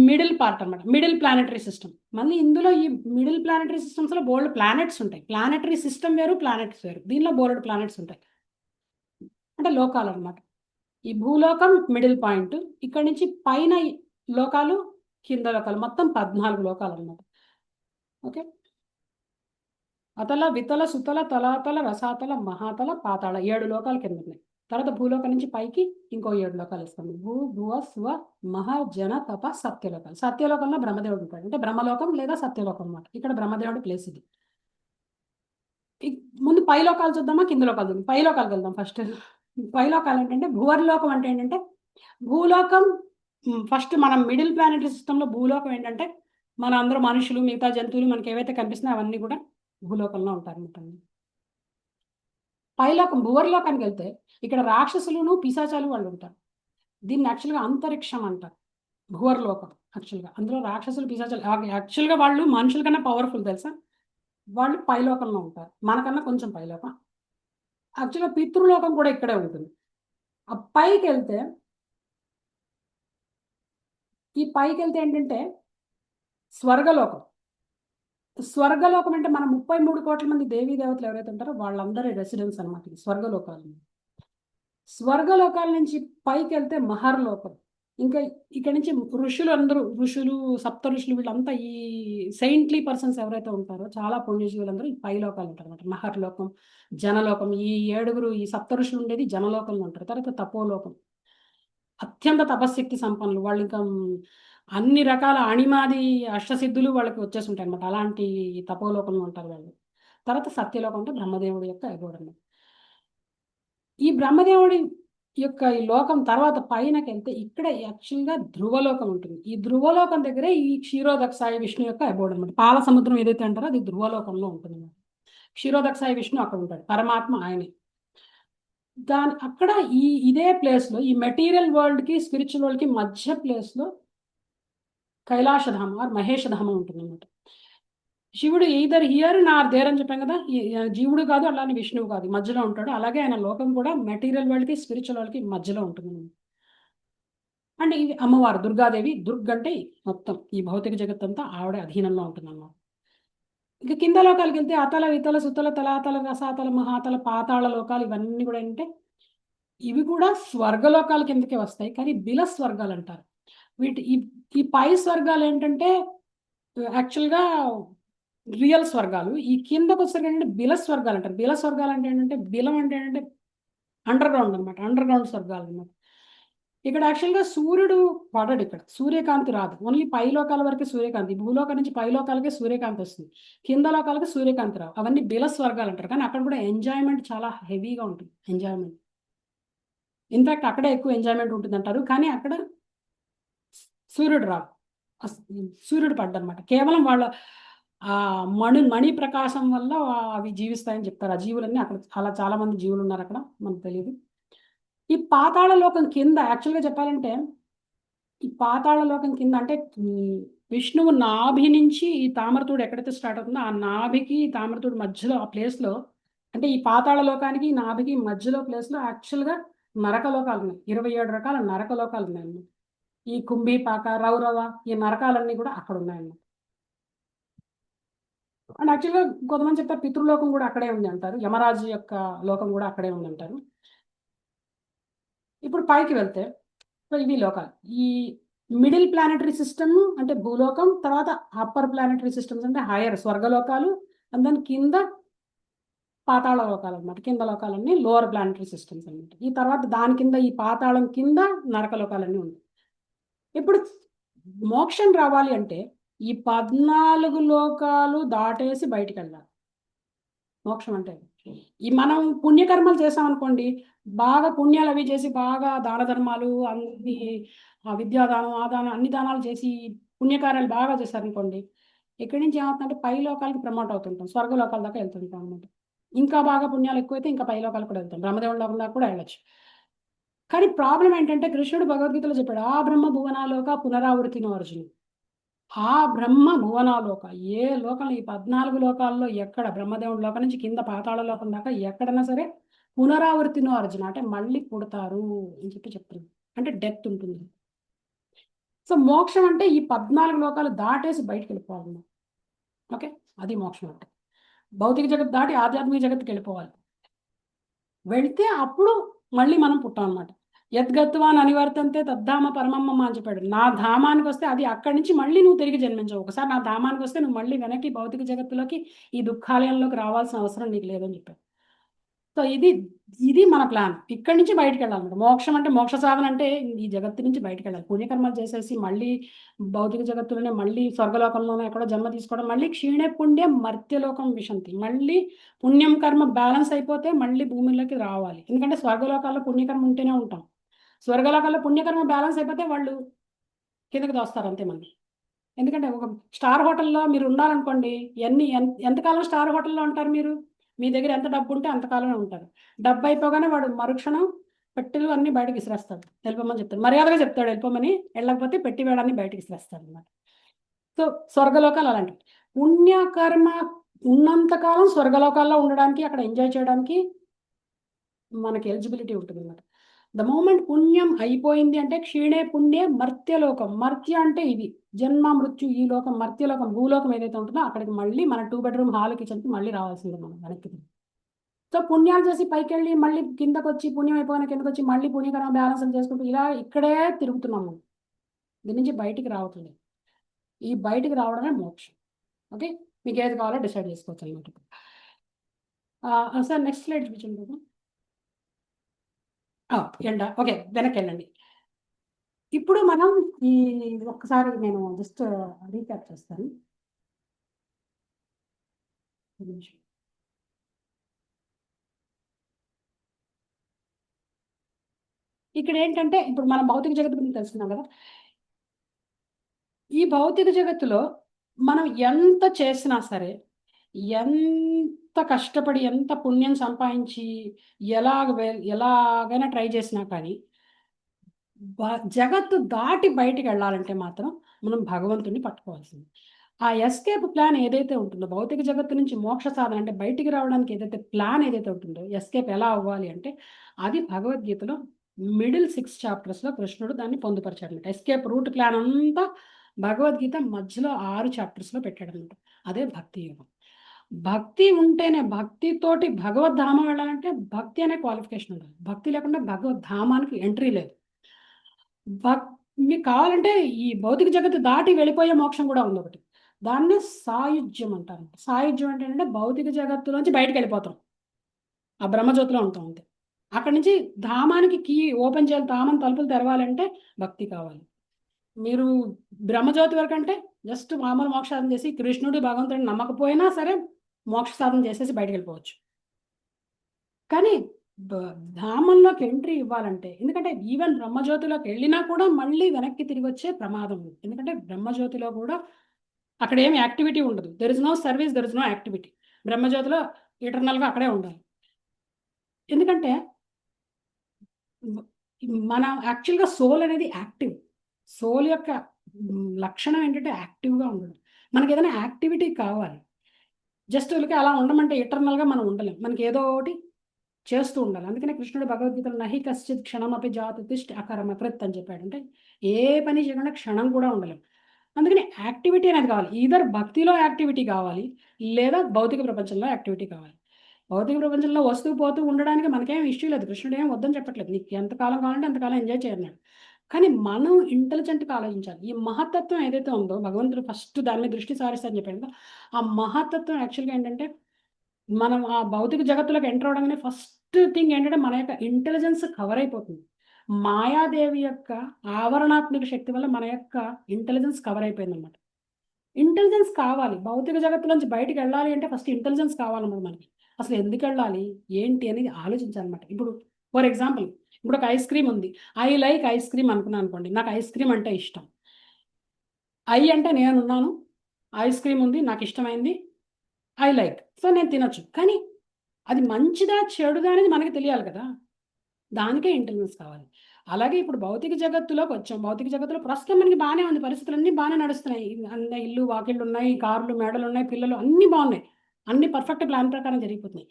మిడిల్ పార్ట్ అన్నమాట, మిడిల్ ప్లానటరీ సిస్టమ్. మళ్ళీ ఇందులో ఈ మిడిల్ ప్లానటరీ సిస్టమ్స్లో బోల్డ్ ప్లానెట్స్ ఉంటాయి. ప్లానటరీ సిస్టమ్ వేరు, ప్లానెట్స్ వేరు. దీనిలో బోల్డ్ ప్లానెట్స్ ఉంటాయి, అంటే లోకాలు అన్నమాట. ఈ భూలోకం మిడిల్ పాయింట్, ఇక్కడి నుంచి పైన లోకాలు, కింద లోకాలు, మొత్తం 14 లోకాలు అన్నమాట. ఓకే. అతల, వితల, సుతల, తలాతల, రసాతల, మహాతల, పాతాళ 7 లోకాలు కింద ఉన్నాయి. తర్వాత భూలోకం నుంచి పైకి ఇంకో 7 లోకాలు ఇస్తాము. భూ, భువ, స్వ, మహ, జన, తప, సత్యలోకాలు. సత్యలోకంలో బ్రహ్మదేవుడు ఉంటాడు, అంటే బ్రహ్మలోకం లేదా సత్యలోకం అన్నమాట. ఇక్కడ బ్రహ్మదేవుడి ప్లేస్ ఇది. ముందు పై లోకాలు చూద్దామా, కింద లోకాలు చూద్దాం. పై లోకాలకు వెళ్దాం ఫస్ట్. పై లోకాలు ఏంటంటే, భూవర్లోకం అంటే ఏంటంటే, భూలోకం ఫస్ట్ మనం మిడిల్ ప్లానెటరీ సిస్టంలో భూలోకం ఏంటంటే, మన అందరూ మనుషులు, మిగతా జంతువులు మనకి ఏవైతే కనిపిస్తున్నాయో అవన్నీ కూడా భూలోకంలో ఉంటారన్నమాట. పైలోకం భువర్లోకానికి వెళ్తే ఇక్కడ రాక్షసులను, పిశాచాలు వాళ్ళు ఉంటారు. దీన్ని యాక్చువల్గా అంతరిక్షం అంటారు, భువర్లోకం. యాక్చువల్గా అందులో రాక్షసులు, పిశాచాలు యాక్చువల్గా వాళ్ళు మనుషుల కన్నా పవర్ఫుల్ తెలుసా. వాళ్ళు పైలోకంలో ఉంటారు, మనకన్నా కొంచెం పైలోకం. యాక్చువల్గా పితృలోకం కూడా ఇక్కడే ఉంటుంది. ఆ పైకి వెళ్తే ఏంటంటే స్వర్గలోకం. స్వర్గలోకం అంటే మన 33 కోట్ల మంది దేవీ దేవతలు ఎవరైతే ఉంటారో వాళ్ళందరి రెసిడెన్స్ అనమాట స్వర్గలోకాలు. స్వర్గలోకాల నుంచి పైకి వెళ్తే మహర్లోకం. ఇంకా ఇక్కడ నుంచి ఋషులు సప్త ఋషులు వీళ్ళంతా ఈ సెయింట్లీ పర్సన్స్ ఎవరైతే ఉంటారో చాలా పుణ్యజీవులందరూ ఈ పై లోకాలు ఉంటారు అనమాట. మహర్లోకం, జనలోకం. ఈ ఈ సప్త ఋషులు ఉండేది జనలోకంలో ఉంటారు. తర్వాత తపోలోకం, అత్యంత తపశక్తి సంపన్నులు వాళ్ళు. ఇంకా అన్ని రకాల అణిమాది అష్టసిద్ధులు వాళ్ళకి వచ్చేసి ఉంటాయి అనమాట. అలాంటి తపోలోకంలో ఉంటారు వాళ్ళు. తర్వాత సత్యలోకం అంటే బ్రహ్మదేవుడి యొక్క అగోడము. ఈ బ్రహ్మదేవుడి యొక్క ఈ లోకం తర్వాత పైనకి వెళ్తే ఇక్కడ యాక్చువల్గా ధ్రువలోకం ఉంటుంది. ఈ ధ్రువలోకం దగ్గరే ఈ క్షీరోదక్షాయ విష్ణు యొక్క అబోర్డ్ అనమాట. పాల సముద్రం ఏదైతే అంటారో అది ధ్రువలోకంలో ఉంటుంది అనమాట. క్షీరోదక్షాయ విష్ణు అక్కడ ఉంటాడు, పరమాత్మ ఆయనే. అక్కడ ఇదే ప్లేస్లో ఈ మెటీరియల్ వరల్డ్కి స్పిరిచువల్ వరల్డ్కి మధ్య ప్లేస్లో కైలాసధామ ఆర్ మహేషధామం ఉంటుంది అనమాట. శివుడు ఈదర్ హియర్ నార్ దేర్ అని చెప్పాం కదా. జీవుడు కాదు, అలానే విష్ణువు కాదు, మధ్యలో ఉంటాడు. అలాగే ఆయన లోకం కూడా మెటీరియల్ వరల్డ్కి స్పిరిచువల్ వరల్డ్కి మధ్యలో ఉంటుంది. అంటే ఇది అమ్మవారు దుర్గాదేవి. దుర్గ్ అంటే మొత్తం ఈ భౌతిక జగత్తంతా ఆవిడ అధీనంలో ఉంటుంది అన్నమాట. ఇక కింద లోకాలకి వెళ్తే అతల వితల సుతల తలాతల రసాతల మహాతల పాతాళ లోకాలు ఇవన్నీ కూడా అంటే ఇవి కూడా స్వర్గలోకాల కిందకే వస్తాయి, కానీ బిల స్వర్గాలు అంటారు వీటి. ఈ పై స్వర్గాలు ఏంటంటే యాక్చువల్గా రియల్ స్వర్గాలు. ఈ కిందకు వచ్చేసరికి ఏంటంటే బిల స్వర్గాలు అంటారు. బిల స్వర్గాలు అంటే ఏంటంటే బిలం అంటే ఏంటంటే అండర్ గ్రౌండ్ అనమాట, అండర్ గ్రౌండ్ స్వర్గాలు అనమాట. ఇక్కడ యాక్చువల్గా సూర్యుడు పడడు, ఇక్కడ సూర్యకాంతి రాదు. ఓన్లీ పై లోకాల వరకే సూర్యకాంతి. భూలోకం నుంచి పై లోకాలకే సూర్యకాంతి వస్తుంది, కింద లోకాలకి సూర్యకాంతి రావు. అవన్నీ బిల స్వర్గాలు అంటారు. కానీ అక్కడ కూడా ఎంజాయ్మెంట్ చాలా హెవీగా ఉంటుంది. ఎంజాయ్మెంట్ ఇన్ఫాక్ట్ అక్కడే ఎక్కువ ఎంజాయ్మెంట్ ఉంటుంది అంటారు. కానీ అక్కడ సూర్యుడు రాదు, సూర్యుడు పడ్డనమాట. కేవలం వాళ్ళ ఆ మణి ప్రకాశం వల్ల అవి జీవిస్తాయని చెప్తారు. ఆ జీవులన్నీ అక్కడ అలా చాలా మంది జీవులు ఉన్నారు అక్కడ, మనకు తెలియదు. ఈ పాతాళ లోకం కింద యాక్చువల్గా చెప్పాలంటే ఈ పాతాళ లోకం కింద అంటే విష్ణువు నాభి నుంచి ఈ తామరతూడు ఎక్కడైతే స్టార్ట్ అవుతుందో ఆ నాభికి తామరతూడు మధ్యలో ఆ ప్లేస్లో, అంటే ఈ పాతాళ లోకానికి నాభికి మధ్యలో ప్లేస్లో యాక్చువల్గా నరక లోకాలు ఉన్నాయి. 27 రకాల నరక లోకాలు ఉన్నాయన్నమాట. ఈ కుంభీపాక, రౌరవ, ఈ నరకాలన్నీ కూడా అక్కడ ఉన్నాయన్నమాట. అండ్ యాక్చువల్గా కొంతమంది చెప్తారు పితృలోకం కూడా అక్కడే ఉంది అంటారు, యమరాజు యొక్క లోకం కూడా అక్కడే ఉంది అంటారు. ఇప్పుడు పైకి వెళ్తే ఇవి లోకాలు. ఈ మిడిల్ ప్లానెటరీ సిస్టమ్ అంటే భూలోకం, తర్వాత అప్పర్ ప్లానెటరీ సిస్టమ్స్ అంటే హైయర్ స్వర్గలోకాలు, అండ్ దాని కింద పాతాళ లోకాలు అనమాట. కింద లోకాలన్నీ లోవర్ ప్లానెటరీ సిస్టమ్స్ అనమాట. ఈ తర్వాత దాని కింద ఈ పాతాళం కింద నరక లోకాలన్నీ ఉంటాయి. ఇప్పుడు మోక్షం రావాలి అంటే ఈ 14 లోకాలు దాటేసి బయటికి వెళ్ళాలి. మోక్షం అంటే ఈ మనం పుణ్యకర్మలు చేసామనుకోండి, బాగా పుణ్యాలు అవి చేసి బాగా దాన ధర్మాలు అన్ని విద్యాదానం ఆదానం అన్ని దానాలు చేసి పుణ్యకార్యాలు బాగా చేశారనుకోండి, ఇక్కడి నుంచి ఏమవుతుందంటే పై లోకాలకి ప్రమోట్ అవుతుంటాం, స్వర్గలోకాల దాకా వెళ్తుంటాం అనమాట. ఇంకా బాగా పుణ్యాలు ఎక్కువైతే ఇంకా పై లోకాలు కూడా వెళ్తాం, బ్రహ్మదేవుడి లోకం దాకా కూడా వెళ్ళచ్చు. కానీ ప్రాబ్లం ఏంటంటే కృష్ణుడు భగవద్గీతలో చెప్పాడు, ఆ బ్రహ్మ భువనాలోక పునరావృతినో అర్జును. ఆ బ్రహ్మ భువనాలోక ఏ లోకంలో ఈ 14 లోకాల్లో ఎక్కడ బ్రహ్మదేవుడి లోకం నుంచి కింద పాతాళ లోకం దాకా ఎక్కడైనా సరే పునరావృతినో అర్జున అంటే మళ్ళీ పుడతారు అని చెప్తున్నారు. అంటే డెత్ ఉంటుంది. సో మోక్షం అంటే ఈ 14 లోకాలు దాటేసి బయటకు వెళ్ళిపోవాలి. ఓకే, అది మోక్షం అంటే. భౌతిక జగత్ దాటి ఆధ్యాత్మిక జగత్తుకి వెళ్ళిపోవాలి. వెళితే అప్పుడు మళ్ళీ మనం పుట్టాం అనమాట. యద్గత్వాన్ అనివర్తంతే తద్ధామ పరమమ్మ అని చెప్పాడు. నా ధామానికి వస్తే అది అక్కడి నుంచి మళ్ళీ నువ్వు తిరిగి జన్మించవు. ఒకసారి నా ధామానికి వస్తే నువ్వు మళ్ళీ వెనక్కి భౌతిక జగత్తులోకి ఈ దుఃఖాలయంలోకి రావాల్సిన అవసరం నీకు లేదని చెప్పాడు. సో ఇది మన ప్లాన్. ఇక్కడి నుంచి బయటకు వెళ్ళాలన్నమాట. మోక్షం అంటే మోక్ష సాధన అంటే ఈ జగత్తు నుంచి బయటకు వెళ్ళాలి. పుణ్యకర్మలు చేసేసి మళ్ళీ భౌతిక జగత్తులోనే మళ్ళీ స్వర్గలోకంలోనే ఎక్కడో జన్మ తీసుకోవడం, మళ్ళీ క్షీణే పుణ్యం మర్త్యలోకం విశంతి, మళ్ళీ పుణ్యం కర్మ బ్యాలెన్స్ అయిపోతే మళ్ళీ భూమిలోకి రావాలి. ఎందుకంటే స్వర్గలోకాల్లో పుణ్యకర్మ ఉంటేనే ఉంటాం, స్వర్గలోకాల్లో పుణ్యకర్మ బ్యాలెన్స్ అయిపోతే వాళ్ళు కిందకి దోస్తారు అంతే మళ్ళీ. ఎందుకంటే ఒక స్టార్ హోటల్లో మీరు ఉండాలనుకోండి, ఎంతకాలం స్టార్ హోటల్లో ఉంటారు మీరు? మీ దగ్గర ఎంత డబ్బు ఉంటే అంతకాలమే ఉంటారు. డబ్బు అయిపోగానే వాడు మరుక్షణం పెట్టెలు అన్ని బయటకు విసిరేస్తాడు, వెళ్ళిపోమని చెప్తాడు, మర్యాదగా చెప్తాడు వెళ్ళిపోమని. వెళ్ళకపోతే పెట్టి వేయడాన్ని బయటకు విసిరేస్తాడు అనమాట. సో స్వర్గలోకాలు అలాంటివి. పుణ్యకర్మ ఉన్నంతకాలం స్వర్గలోకాల్లో ఉండడానికి, అక్కడ ఎంజాయ్ చేయడానికి మనకి ఎలిజిబిలిటీ ఉంటుంది అనమాట. ద మూమెంట్ పుణ్యం అయిపోయింది అంటే క్షీణే పుణ్యే మర్త్యలోకం. మర్త్య అంటే ఇది జన్మ మృత్యు, ఈ లోకం మర్త్యలోకం. భూలోకం ఏదైతే ఉంటుందో అక్కడికి మళ్ళీ మన 2 బెడ్రూమ్ హాల్ కిచెన్కి మళ్ళీ రావాల్సిందే మనం వెనక్కి. సో పుణ్యాలు చేసి పైకి వెళ్ళి మళ్ళీ కిందకు వచ్చి పుణ్యం అయిపోయిన కిందకు వచ్చి మళ్ళీ పుణ్యకర్మ బ్యాలెన్స్ చేసుకుంటూ ఇలా ఇక్కడే తిరుగుతున్నాము. దీని నుంచి బయటికి రావట్లేదు. ఈ బయటికి రావడమే మోక్షం. ఓకే, మీకు ఏది కావాలో డిసైడ్ చేసుకోవచ్చు అనమాట. సార్ నెక్స్ట్ స్లైడ్ చూపించండి. ఎండ. ఓకే, వెనక్కి వెళ్ళండి. ఇప్పుడు మనం ఈ ఒక్కసారి నేను జస్ట్ రీక్యాప్ చేస్తాను. ఒక నిమిషం. ఇక్కడ ఏంటంటే ఇప్పుడు మనం భౌతిక జగత్తు గురించి తెలుసుకున్నాం కదా. ఈ భౌతిక జగత్తులో మనం ఎంత చేసినా సరే, ఎంత కష్టపడి, ఎంత పుణ్యం సంపాదించి, ఎలాగైనా ట్రై చేసినా కానీ జగత్తు దాటి బయటికి వెళ్ళాలంటే మాత్రం మనం భగవంతుడిని పట్టుకోవాల్సింది. ఆ ఎస్కేప్ ప్లాన్ ఏదైతే ఉంటుందో, భౌతిక జగత్తు నుంచి మోక్ష సాధన అంటే బయటికి రావడానికి ఏదైతే ప్లాన్ ఏదైతే ఉంటుందో, ఎస్కేప్ ఎలా అవ్వాలి అంటే అది భగవద్గీతలో మిడిల్ 6 చాప్టర్స్లో కృష్ణుడు దాన్ని పొందుపరిచాడనమాట. ఎస్కేప్ రూట్ ప్లాన్ అంతా భగవద్గీత మధ్యలో 6 చాప్టర్స్లో పెట్టాడనమాట. అదే భక్తి యోగం. భక్తి ఉంటేనే, భక్తితోటి భగవద్ధామం వెళ్ళాలంటే భక్తి అనే క్వాలిఫికేషన్ ఉండాలి. భక్తి లేకుండా భగవద్ధామానికి ఎంట్రీ లేదు. మీకు కావాలంటే ఈ భౌతిక జగత్తు దాటి వెళ్ళిపోయే మోక్షం కూడా ఉంది ఒకటి. దాన్నే సాయుజ్యం అంటారు. సాయుజ్యం అంటే ఏంటంటే భౌతిక జగత్తులోంచి బయటకు వెళ్ళిపోతాం, ఆ బ్రహ్మజ్యోతిలో ఉంటాం అంతే. అక్కడి నుంచి ధామానికి కీ ఓపెన్ చేయాలి, ధామం తలుపులు తెరవాలంటే భక్తి కావాలి. మీరు బ్రహ్మజ్యోతి వరకు అంటే జస్ట్ మామూలు మోక్ష సాధన చేసి కృష్ణుడి భగవంతుడిని నమ్మకపోయినా సరే మోక్ష సాధన చేసేసి బయటకు వెళ్ళిపోవచ్చు. కానీ ధామంలోకి ఎంట్రీ ఇవ్వాలంటే, ఎందుకంటే ఈవెన్ బ్రహ్మజ్యోతిలోకి వెళ్ళినా కూడా మళ్ళీ వెనక్కి తిరిగి వచ్చే ప్రమాదం ఉంది. ఎందుకంటే బ్రహ్మజ్యోతిలో కూడా అక్కడ ఏమి యాక్టివిటీ ఉండదు. There is no service, there is no activity. బ్రహ్మజ్యోతిలో ఇటర్నల్గా అక్కడే ఉండాలి. ఎందుకంటే మన యాక్చువల్గా సోల్ అనేది యాక్టివ్. సోల్ యొక్క లక్షణం ఏంటంటే యాక్టివ్గా ఉండడం. మనకి ఏదైనా యాక్టివిటీ కావాలి. జస్ట్ వీళ్ళకి అలా ఉండమంటే ఇటర్నల్గా మనం ఉండలేం. మనకి ఏదో ఒకటి చేస్తూ ఉండాలి. అందుకనే కృష్ణుడు భగవద్గీతలో నహి కశ్చిత్ క్షణమపి జాతు తిష్ఠ అకర్మకృత్ అని చెప్పాడు. అంటే ఏ పని చేయకుండా క్షణం కూడా ఉండలేం. అందుకని యాక్టివిటీ అనేది కావాలి. ఈధర్ భక్తిలో యాక్టివిటీ కావాలి, లేదా భౌతిక ప్రపంచంలో యాక్టివిటీ కావాలి. భౌతిక ప్రపంచంలో వస్తూ పోతూ ఉండడానికి మనకేం ఇష్యూ లేదు. కృష్ణుడు ఏం వద్దని చెప్పట్లేదు. నీకు ఎంతకాలం కావాలంటే అంతకాలం ఎంజాయ్ చేయన్నాడు. కానీ మనం ఇంటెలిజెంట్గా ఆలోచించాలి. ఈ మహత్తత్వం ఏదైతే ఉందో భగవంతుడు ఫస్ట్ దాని మీద దృష్టి సారిస్తారని చెప్పాడు కదా. ఆ మహత్తత్వం యాక్చువల్గా ఏంటంటే మనం ఆ భౌతిక జగత్తులోకి ఎంటర్ అవడంగానే ఫస్ట్ థింగ్ ఏంటంటే మన యొక్క ఇంటెలిజెన్స్ కవర్ అయిపోతుంది. మాయాదేవి యొక్క ఆవరణాత్మక శక్తి వల్ల మన యొక్క ఇంటెలిజెన్స్ కవర్ అయిపోయింది అనమాట. ఇంటెలిజెన్స్ కావాలి. భౌతిక జగత్తులోంచి బయటికి వెళ్ళాలి అంటే ఫస్ట్ ఇంటెలిజెన్స్ కావాలన్నమాట మనకి. అసలు ఎందుకు వెళ్ళాలి ఏంటి అనేది ఆలోచించాలన్నమాట. ఇప్పుడు ఫర్ ఎగ్జాంపుల్ ఇప్పుడు ఒక ఐస్ క్రీమ్ ఉంది. ఐ లైక్ ఐస్ క్రీమ్ అనుకున్నాను అనుకోండి. నాకు ఐస్ క్రీమ్ అంటే ఇష్టం. ఐ అంటే నేనున్నాను, ఐస్ క్రీమ్ ఉంది, నాకు ఇష్టమైంది, ఐ లైక్. సో నేను తినొచ్చు. కానీ అది మంచిదా చెడుదా అనేది మనకి తెలియాలి కదా. దానికే ఇంటెలిజెన్స్ కావాలి. అలాగే ఇప్పుడు భౌతిక జగత్తులోకి వచ్చాం. భౌతిక జగత్తులో ప్రస్తుతం మనకి బాగానే ఉంది, పరిస్థితులు బాగానే నడుస్తున్నాయి. అన్న ఇల్లు వాకిళ్ళు ఉన్నాయి, కార్లు మేడలు ఉన్నాయి, పిల్లలు అన్నీ బాగున్నాయి, అన్ని పర్ఫెక్ట్ ప్లాన్ ప్రకారం జరిగిపోతున్నాయి.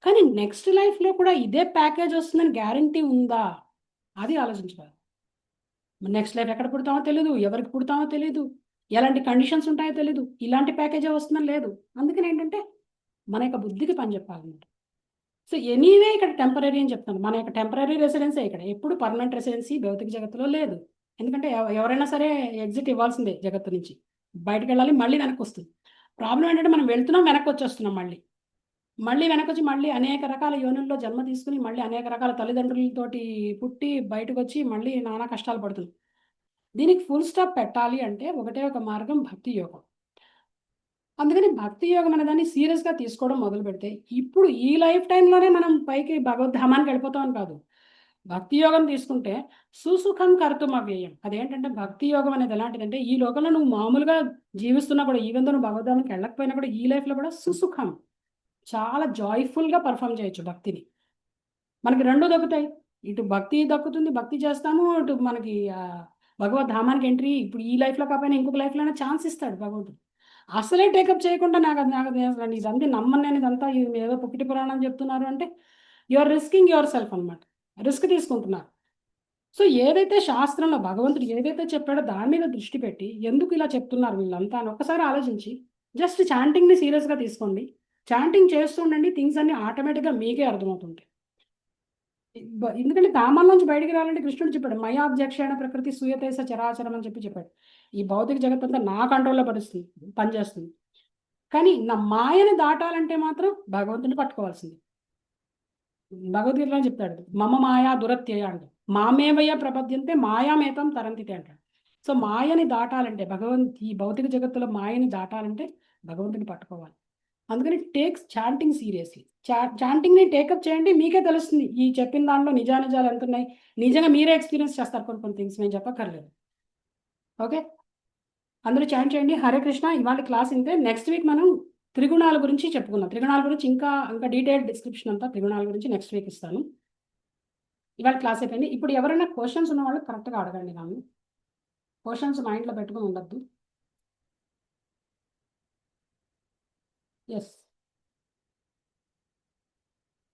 కానీ నెక్స్ట్ లైఫ్లో కూడా ఇదే ప్యాకేజ్ వస్తుందని గ్యారంటీ ఉందా, అది ఆలోచించాలి. నెక్స్ట్ లైఫ్ ఎక్కడ పుడతామో తెలియదు, ఎవరికి పుడతామో తెలియదు, ఎలాంటి కండిషన్స్ ఉంటాయో తెలియదు, ఇలాంటి ప్యాకేజే వస్తుందని లేదు. అందుకని ఏంటంటే మన యొక్క బుద్ధికి పని చెప్పాలన్నమాట. సో ఎనీవే ఇక్కడ టెంపరీ అని చెప్తాను. మన యొక్క టెంపరీ రెసిడెన్సీ ఇక్కడ, ఎప్పుడు పర్మనెంట్ రెసిడెన్సీ భౌతిక జగత్తులో లేదు. ఎందుకంటే ఎవరైనా సరే ఎగ్జిట్ ఇవ్వాల్సిందే జగత్తు నుంచి, బయటకు వెళ్ళాలి, మళ్ళీ వెనక్కి వస్తుంది. ప్రాబ్లం ఏంటంటే మనం వెళ్తున్నాం, వెనక్కి వచ్చేస్తున్నాం, మళ్ళీ వెనక్కి వచ్చి మళ్ళీ అనేక రకాల యోనుల్లో జన్మ తీసుకుని మళ్ళీ అనేక రకాల తల్లిదండ్రులతోటి పుట్టి బయటకు వచ్చి మళ్ళీ నానా కష్టాలు పడుతున్నాం. దీనికి ఫుల్ స్టాప్ పెట్టాలి అంటే ఒకటే ఒక మార్గం, భక్తి యోగం. అందుకని భక్తి యోగం అనే దాన్ని సీరియస్గా తీసుకోవడం మొదలు పెడితే ఇప్పుడు ఈ లైఫ్ టైంలోనే మనం పైకి భగవద్ధామానికి వెళ్ళిపోతామని కాదు. భక్తి యోగం తీసుకుంటే సుసుఖం కర్తుం అవ్యయం. అదేంటంటే భక్తి యోగం అనేది ఎలాంటిదంటే ఈ లోకంలో నువ్వు మామూలుగా జీవిస్తున్నా కూడా, ఈవెన్ దో నువ్వు భగవద్ధామానికి వెళ్ళకపోయినా కూడా ఈ లైఫ్లో కూడా సుసుఖం, చాలా జాయ్ఫుల్గా పర్ఫామ్ చేయొచ్చు భక్తిని. మనకి రెండు దక్కుతాయి. ఇటు భక్తి దక్కుతుంది, భక్తి చేస్తాము, ఇటు మనకి భగవద్ధామానికి ఎంట్రీ ఇప్పుడు ఈ లైఫ్లో కాకపోయినా ఇంకొక లైఫ్లోనే ఛాన్స్ ఇస్తాడు భగవంతుడు. అసలే టేకప్ చేయకుండా నాకు ఇదంతా నమ్మను, నేను ఇదంతా ఏదో పుక్కిటి పురాణం చెప్తున్నారు అంటే యువర్ రిస్కింగ్ యువర్ సెల్ఫ్ అనమాట. రిస్క్ తీసుకుంటున్నారు. సో ఏదైతే శాస్త్రంలో భగవంతుడు ఏదైతే చెప్పాడో దాని మీద దృష్టి పెట్టి ఎందుకు ఇలా చెప్తున్నారు వీళ్ళంతా అని ఒకసారి ఆలోచించి జస్ట్ చాంటింగ్ని సీరియస్గా తీసుకోండి. చాంటింగ్ చేస్తూ ఉండండి, థింగ్స్ అన్ని ఆటోమేటిక్గా మీకే అర్థమవుతుంటాయి. ఎందుకంటే కామాల్లోంచి బయటికి రావాలంటే కృష్ణుడు చెప్పాడు, మయాధ్యక్షేణ ప్రకృతి సూయతేస చరాచరం అని చెప్పాడు. ఈ భౌతిక జగత్ అంతా నా కంట్రోల్లో పనిచేస్తుంది. కానీ నా మాయని దాటాలంటే మాత్రం భగవంతుని పట్టుకోవాల్సింది. భగవద్గీతలో చెప్తాడు, మమ మాయా దురత్యయ అంటే, మామేవయ ప్రపద్యంతే మాయామేతం తరంతితే అంటాడు. సో మాయని దాటాలంటే ఈ భౌతిక జగత్తులో మాయని దాటాలంటే భగవంతుని పట్టుకోవాలి. అందుకని టేక్స్ చాంటింగ్ సీరియస్లీ. చాంటింగ్ని టేకప్ చేయండి, మీకే తెలుస్తుంది ఈ చెప్పిన దాంట్లో నిజాలు ఎంత ఉన్నాయి. నిజంగా మీరే ఎక్స్పీరియన్స్ చేస్తారు కొన్ని థింగ్స్, నేను చెప్పక్కర్లేదు. ఓకే, అందరూ చాంట్ చేయండి హరే కృష్ణ. ఇవాళ క్లాస్ ఇంతే. నెక్స్ట్ వీక్ మనం త్రిగుణాల గురించి చెప్పుకుందాం. త్రిగుణాల గురించి ఇంకా డీటెయిల్డ్ డిస్క్రిప్షన్ అంతా త్రిగుణాల గురించి నెక్స్ట్ వీక్ ఇస్తాను. ఇవాళ క్లాస్ అయిపోయింది. ఇప్పుడు ఎవరైనా క్వశ్చన్స్ ఉన్న వాళ్ళు కరెక్ట్గా అడగండి. నన్ను క్వశ్చన్స్ మైండ్లో పెట్టుకుని ఉండద్దు. ఎస్.